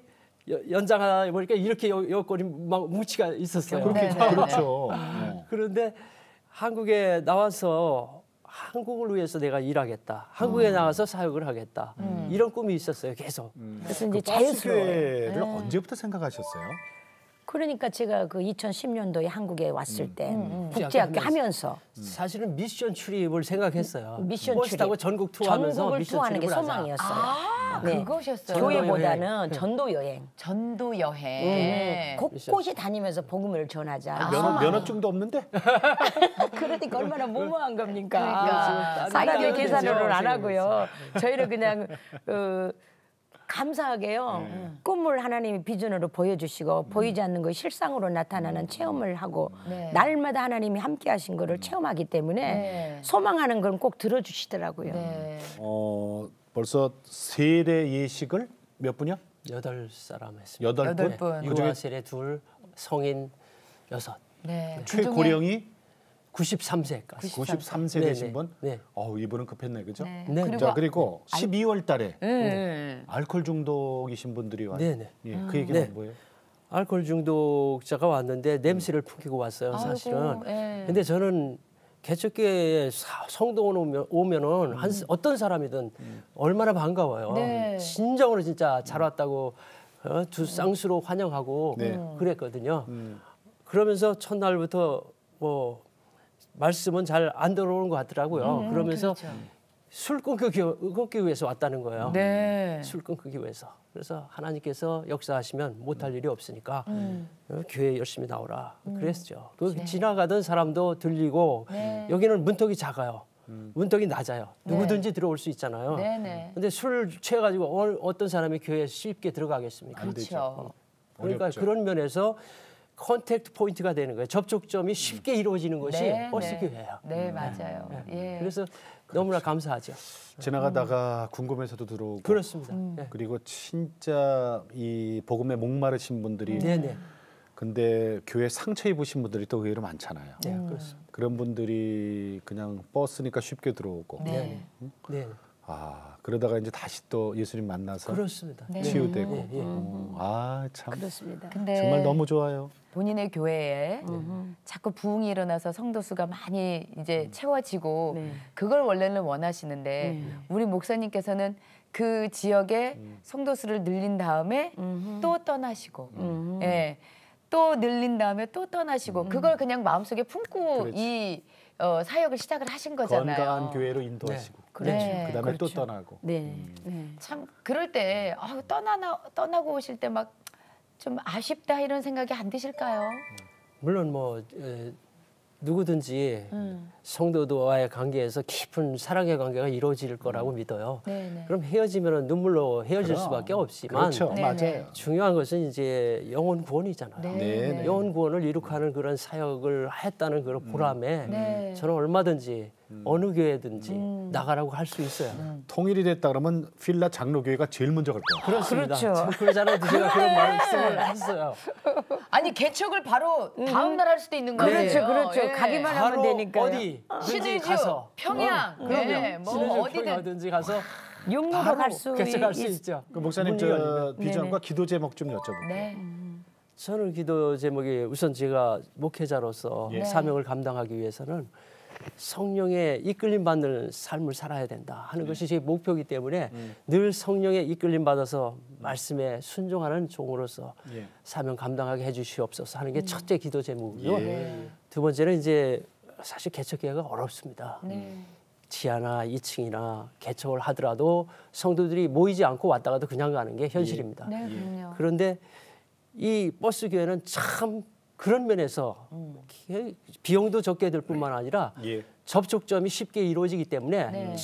[SPEAKER 1] 연장하다 보니까 이렇게 여권이 막 뭉치가 있었어요.
[SPEAKER 3] 그렇게
[SPEAKER 4] 네, 네,
[SPEAKER 3] 그렇죠.
[SPEAKER 1] 그런데 한국에 나와서 한국을 위해서 내가 일하겠다. 한국에 나와서 사역을 하겠다. 이런 꿈이 있었어요. 계속.
[SPEAKER 2] 그래서 이제
[SPEAKER 3] 그
[SPEAKER 2] 자연스러워요.
[SPEAKER 3] 버스교회를 언제부터 생각하셨어요?
[SPEAKER 2] 그러니까 제가 그 2010년도에 한국에 왔을 때
[SPEAKER 1] 국제학교
[SPEAKER 2] 국제학교 하면서
[SPEAKER 1] 사실은 미션 출입을 생각했어요.
[SPEAKER 2] 미션
[SPEAKER 1] 버스
[SPEAKER 2] 출입.
[SPEAKER 1] 타고 전국 투어하면서
[SPEAKER 2] 전국을
[SPEAKER 1] 미션
[SPEAKER 2] 투어하는 게
[SPEAKER 1] 출입을 하자.
[SPEAKER 2] 소망이었어요. 네.
[SPEAKER 4] 그거셨어요.
[SPEAKER 2] 교회보다는 전도 여행.
[SPEAKER 4] 전도 여행.
[SPEAKER 2] 곳곳이 다니면서 복음을 전하자.
[SPEAKER 3] 면허증도 없는데?
[SPEAKER 2] 그러니까 얼마나 무모한 겁니까?
[SPEAKER 4] 그러니까.
[SPEAKER 2] 사람의
[SPEAKER 1] 그렇죠.
[SPEAKER 2] 계산으로는 안
[SPEAKER 1] 그렇죠.
[SPEAKER 2] 하고요. 저희는 그냥 감사하게요. 꿈을 하나님이 비전으로 보여주시고 보이지 않는 거 실상으로 나타나는 체험을 하고
[SPEAKER 4] 네.
[SPEAKER 2] 날마다 하나님이 함께하신 거를 체험하기 때문에
[SPEAKER 4] 네.
[SPEAKER 2] 소망하는 건 꼭 들어주시더라고요.
[SPEAKER 4] 네.
[SPEAKER 3] 벌써 세례 예식을 몇 분이요?
[SPEAKER 1] 8사람 했습니다.
[SPEAKER 3] 8분?
[SPEAKER 4] 8분.
[SPEAKER 1] 유아 세례 2, 성인 6.
[SPEAKER 4] 네.
[SPEAKER 3] 최고령이
[SPEAKER 1] 93세까지.
[SPEAKER 3] 93세
[SPEAKER 1] 네,
[SPEAKER 3] 되신
[SPEAKER 1] 네.
[SPEAKER 3] 분?
[SPEAKER 1] 네.
[SPEAKER 3] 이분은 급했네, 그죠?
[SPEAKER 4] 네.
[SPEAKER 1] 네.
[SPEAKER 4] 그리고
[SPEAKER 3] 자, 그리고 12월 달에
[SPEAKER 4] 네.
[SPEAKER 3] 알코올 중독이신 분들이 와요.
[SPEAKER 1] 네네.
[SPEAKER 3] 예, 그 얘기는
[SPEAKER 1] 네.
[SPEAKER 3] 뭐예요?
[SPEAKER 1] 알코올 중독자가 왔는데 냄새를 풍기고 왔어요. 사실은.
[SPEAKER 4] 아이고, 예.
[SPEAKER 1] 근데 저는 개척교회에 성도원 오면은 어떤 사람이든 얼마나 반가워요.
[SPEAKER 4] 네.
[SPEAKER 1] 진정으로 진짜 잘 왔다고 두 쌍수로 환영하고
[SPEAKER 3] 네.
[SPEAKER 1] 그랬거든요. 그러면서 첫날부터 뭐 말씀은 잘 안 들어오는 것 같더라고요. 그러면서
[SPEAKER 4] 그렇죠.
[SPEAKER 1] 술 끊기 위해서 왔다는 거예요.
[SPEAKER 4] 네.
[SPEAKER 1] 술 끊기 위해서. 그래서 하나님께서 역사하시면 못할 일이 없으니까 교회 열심히 나오라 그랬죠. 그 지나가던 사람도 들리고
[SPEAKER 4] 네.
[SPEAKER 1] 여기는 문턱이 작아요. 문턱이 낮아요. 누구든지 들어올 수 있잖아요.
[SPEAKER 4] 네네.
[SPEAKER 1] 근데 술 취해가지고 어떤 사람이 교회에 쉽게 들어가겠습니까?
[SPEAKER 4] 그렇죠.
[SPEAKER 1] 그러니까
[SPEAKER 3] 어렵죠.
[SPEAKER 1] 그런 면에서 컨택트 포인트가 되는 거예요. 접촉점이 쉽게 이루어지는 것이
[SPEAKER 4] 네,
[SPEAKER 1] 버스
[SPEAKER 4] 네.
[SPEAKER 1] 교회예요.
[SPEAKER 4] 네, 맞아요. 예.
[SPEAKER 1] 그래서 너무나 감사하죠.
[SPEAKER 3] 지나가다가 궁금해서도 들어오고
[SPEAKER 1] 그렇습니다. 네.
[SPEAKER 3] 그리고 진짜 이 복음에 목마르신 분들이
[SPEAKER 1] 네네.
[SPEAKER 3] 근데 교회 상처 입으신 분들이 또 의외로 많잖아요.
[SPEAKER 1] 네, 그렇습니다.
[SPEAKER 3] 그런 분들이 그냥 버스니까 쉽게 들어오고
[SPEAKER 4] 네.
[SPEAKER 1] 네,
[SPEAKER 3] 아 그러다가 이제 다시 또 예수님 만나서
[SPEAKER 1] 그렇습니다.
[SPEAKER 4] 네.
[SPEAKER 3] 치유되고
[SPEAKER 1] 네, 네.
[SPEAKER 3] 아 참
[SPEAKER 2] 그렇습니다.
[SPEAKER 4] 근데
[SPEAKER 3] 정말 너무 좋아요.
[SPEAKER 4] 본인의 교회에 자꾸 부흥이 일어나서 성도 수가 많이 이제 채워지고
[SPEAKER 2] 네.
[SPEAKER 4] 그걸 원래는 원하시는데
[SPEAKER 2] 네.
[SPEAKER 4] 우리 목사님께서는 그 지역의 성도 수를 늘린 다음에 또 떠나시고 예. 또 늘린 다음에 또 떠나시고 그걸 그냥 마음속에 품고
[SPEAKER 3] 그렇지.
[SPEAKER 4] 이 사역을 시작을 하신 거잖아요.
[SPEAKER 3] 건강한 교회로 인도하시고
[SPEAKER 4] 네.
[SPEAKER 3] 그다음에 또
[SPEAKER 2] 그렇죠.
[SPEAKER 3] 떠나고
[SPEAKER 2] 네. 네.
[SPEAKER 4] 참 그럴 때 떠나고 오실 때 막 좀 아쉽다 이런 생각이 안 드실까요?
[SPEAKER 1] 물론 뭐 누구든지 성도와의 관계에서 깊은 사랑의 관계가 이루어질 거라고 믿어요.
[SPEAKER 4] 네네.
[SPEAKER 1] 그럼 헤어지면 눈물로 헤어질
[SPEAKER 3] 그럼.
[SPEAKER 1] 수밖에 없지만
[SPEAKER 3] 그렇죠.
[SPEAKER 4] 네네.
[SPEAKER 3] 맞아요.
[SPEAKER 1] 중요한 것은 이제 영혼 구원이잖아요.
[SPEAKER 3] 네.
[SPEAKER 1] 영혼 구원을 이룩하는 그런 사역을 했다는 그런 보람에
[SPEAKER 4] 네.
[SPEAKER 1] 저는 얼마든지 어느 교회든지 나가라고 할 수 있어요.
[SPEAKER 3] 통일이 됐다 그러면 필라 장로교회가 제일 먼저 갈 거예요.
[SPEAKER 1] 그렇습니다.
[SPEAKER 2] 그렇죠.
[SPEAKER 1] 그러잖아요. 제가 그런 말씀을 했어요.
[SPEAKER 4] 아니 개척을 바로 다음 날 할 수도 있는 거예요.
[SPEAKER 2] 그렇죠, 그렇죠.
[SPEAKER 4] 예.
[SPEAKER 2] 가기만 하면
[SPEAKER 1] 바로
[SPEAKER 2] 되니까요.
[SPEAKER 1] 어디
[SPEAKER 4] 시들주
[SPEAKER 1] 가서
[SPEAKER 4] 평양 네, 뭐
[SPEAKER 1] 시들주
[SPEAKER 4] 어디든
[SPEAKER 1] 평양어든지 가서
[SPEAKER 2] 육로로
[SPEAKER 1] 바로
[SPEAKER 2] 갈수
[SPEAKER 1] 개척할 수 있죠.
[SPEAKER 3] 그 목사님
[SPEAKER 1] 문이 열리면.
[SPEAKER 3] 저 비전과 기도 제목 좀 여쭤볼게요.
[SPEAKER 4] 네.
[SPEAKER 1] 저는 기도 제목이 우선 제가 목회자로서
[SPEAKER 3] 예.
[SPEAKER 1] 사명을 감당하기 위해서는 성령의 이끌림 받는 삶을 살아야 된다 하는 것이 제 목표이기 때문에 늘 성령의 이끌림 받아서 말씀에 순종하는 종으로서
[SPEAKER 3] 예.
[SPEAKER 1] 사명 감당하게 해주시옵소서 하는 게 첫째 기도 제목이고요.
[SPEAKER 3] 예.
[SPEAKER 1] 두 번째는 이제 사실 개척기회가 어렵습니다.
[SPEAKER 4] 네.
[SPEAKER 1] 지하나 2층이나 개척을 하더라도 성도들이 모이지 않고 왔다가도 그냥 가는 게 현실입니다.
[SPEAKER 4] 네, 그럼요.
[SPEAKER 1] 그런데 이 버스 교회는 참 그런 면에서 비용도 적게 들 뿐만 아니라
[SPEAKER 3] 예.
[SPEAKER 1] 접촉점이 쉽게 이루어지기 때문에
[SPEAKER 4] 네.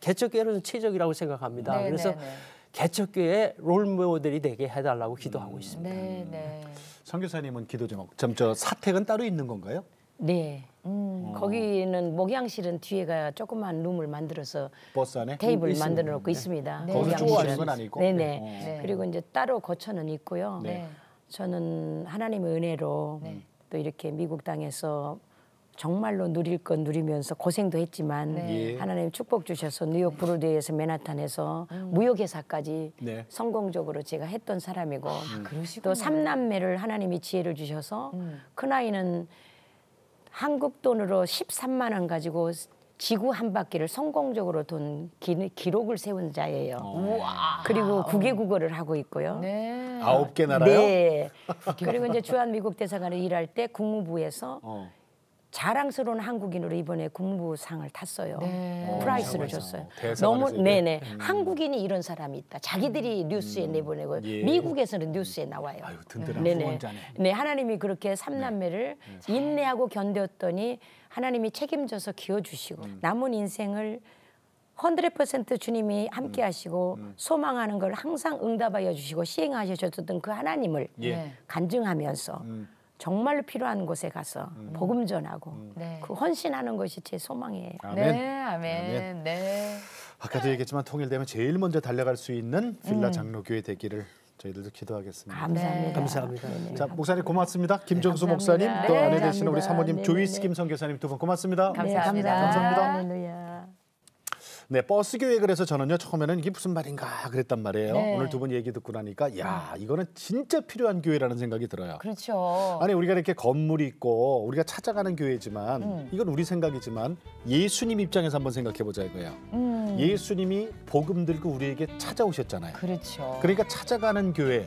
[SPEAKER 1] 개척교회는 최적이라고 생각합니다.
[SPEAKER 4] 네,
[SPEAKER 1] 그래서
[SPEAKER 4] 네, 네.
[SPEAKER 1] 개척교회 롤 모델이 되게 해달라고 기도하고 있습니다.
[SPEAKER 4] 네, 네.
[SPEAKER 3] 선교사님은 기도 제목 저 사택은 따로 있는 건가요?
[SPEAKER 2] 네. 거기는 목양실은 뒤에가 조그만 룸을 만들어서
[SPEAKER 3] 버스 안에?
[SPEAKER 2] 테이블
[SPEAKER 1] 있습니다.
[SPEAKER 2] 만들어 놓고 있습니다.
[SPEAKER 3] 거기서
[SPEAKER 2] 목양실은.
[SPEAKER 3] 쪼고 하는 건 아니고?
[SPEAKER 2] 네네.
[SPEAKER 4] 네.
[SPEAKER 2] 그리고 이제 따로 거처는 있고요.
[SPEAKER 4] 네.
[SPEAKER 2] 저는 하나님의 은혜로 또 이렇게 미국 땅에서 정말로 누릴 건 누리면서 고생도 했지만
[SPEAKER 3] 네.
[SPEAKER 2] 하나님 축복 주셔서 뉴욕 브로드웨이에서 맨하탄에서 무역회사까지
[SPEAKER 3] 네.
[SPEAKER 2] 성공적으로 제가 했던 사람이고
[SPEAKER 4] 그러시군요.
[SPEAKER 2] 또 삼남매를 하나님이 지혜를 주셔서 큰아이는 한국 돈으로 13만 원 가지고 지구 한 바퀴를 성공적으로 돈 기록을 세운 자예요. 그리고 국외국어를 하고 있고요.
[SPEAKER 4] 네.
[SPEAKER 3] 9개 나라요?
[SPEAKER 2] 네. 그리고 이제 주한 미국 대사관에 일할 때 국무부에서 자랑스러운 한국인으로 이번에 국무상을 탔어요.
[SPEAKER 4] 네.
[SPEAKER 2] 프라이스를
[SPEAKER 3] 대사관에서.
[SPEAKER 2] 줬어요.
[SPEAKER 3] 대사관에서
[SPEAKER 2] 너무
[SPEAKER 3] 이게?
[SPEAKER 2] 네네 한국인이 이런 사람이 있다. 자기들이 뉴스에 내보내고
[SPEAKER 3] 예.
[SPEAKER 2] 미국에서는 뉴스에 나와요.
[SPEAKER 3] 아유, 든든한
[SPEAKER 2] 네네.
[SPEAKER 3] 후원자네.
[SPEAKER 2] 네 하나님이 그렇게 삼남매를 인내하고 견뎠더니 하나님이 책임져서 키워주시고 남은 인생을 100% 주님이 함께 하시고 소망하는 걸 항상 응답하여 주시고 시행하셔줬던 그 하나님을
[SPEAKER 3] 예.
[SPEAKER 2] 간증하면서 정말로 필요한 곳에 가서 복음 전하고
[SPEAKER 4] 네.
[SPEAKER 2] 그 헌신하는 것이 제 소망이에요.
[SPEAKER 3] 아멘.
[SPEAKER 4] 네, 아멘. 네.
[SPEAKER 3] 아까도 얘기했지만 통일되면 제일 먼저 달려갈 수 있는 필라 장로교회 되기를 저희들도 기도하겠습니다.
[SPEAKER 2] 감사합니다.
[SPEAKER 1] 감사합니다.
[SPEAKER 2] 네네.
[SPEAKER 3] 자, 목사님 고맙습니다. 김정수
[SPEAKER 4] 감사합니다.
[SPEAKER 3] 목사님 또
[SPEAKER 4] 네,
[SPEAKER 3] 아내 되시는 우리
[SPEAKER 2] 감사합니다.
[SPEAKER 3] 사모님
[SPEAKER 2] 네네네.
[SPEAKER 3] 조이스 김 선교사님 두 분 고맙습니다.
[SPEAKER 4] 감사합니다.
[SPEAKER 2] 감사합니다. 할렐루야.
[SPEAKER 3] 네, 버스 교회 그래서 저는요 처음에는 이게 무슨 말인가 그랬단 말이에요.
[SPEAKER 4] 네.
[SPEAKER 3] 오늘 두 분 얘기 듣고 나니까 야 이거는 진짜 필요한 교회라는 생각이 들어요.
[SPEAKER 4] 그렇죠.
[SPEAKER 3] 아니 우리가 이렇게 건물이 있고 우리가 찾아가는 교회지만 이건 우리 생각이지만 예수님 입장에서 한번 생각해 보자 이거예요. 예수님이 복음 들고 우리에게 찾아오셨잖아요.
[SPEAKER 4] 그렇죠.
[SPEAKER 3] 그러니까 찾아가는 교회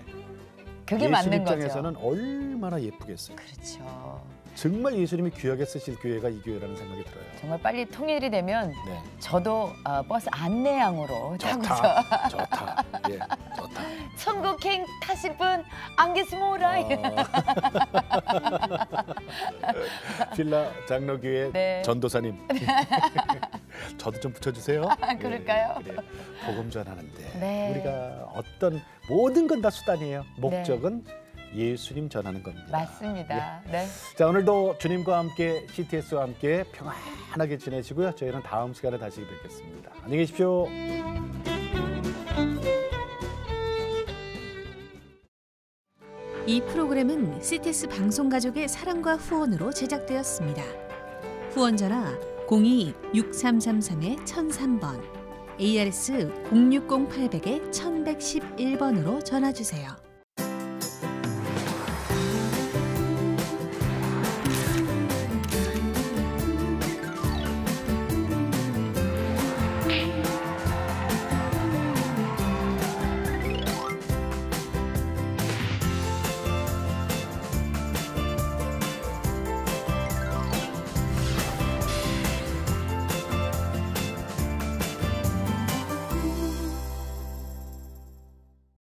[SPEAKER 4] 그게
[SPEAKER 3] 예수
[SPEAKER 4] 맞는 거죠.
[SPEAKER 3] 입장에서는 얼마나 예쁘겠어요.
[SPEAKER 4] 그렇죠.
[SPEAKER 3] 정말 예수님이 귀하게 쓰실 교회가 이 교회라는 생각이 들어요.
[SPEAKER 4] 정말 빨리 통일이 되면
[SPEAKER 3] 네.
[SPEAKER 4] 저도 버스 안내양으로 타고서
[SPEAKER 3] 좋다. 좋다. 예, 좋다.
[SPEAKER 4] 천국행 타실 분 안 계시모라.
[SPEAKER 3] 필라 장로교회
[SPEAKER 4] 네.
[SPEAKER 3] 전도사님. 저도 좀 붙여주세요.
[SPEAKER 4] 그럴까요?
[SPEAKER 3] 예, 그래. 복음 전하는데
[SPEAKER 4] 네.
[SPEAKER 3] 우리가 어떤 모든 건 다 수단이에요. 목적은 예수님 전하는 겁니다.
[SPEAKER 4] 맞습니다. 네.
[SPEAKER 3] 자, 오늘도 주님과 함께 CTS와 함께 평안하게 지내시고요. 저희는 다음 시간에 다시 뵙겠습니다. 안녕히 계십시오.
[SPEAKER 5] 이 프로그램은 CTS 방송가족의 사랑과 후원으로 제작되었습니다. 후원 전화 02-6333-1003번, ARS 060-800-1111번으로 전화 주세요.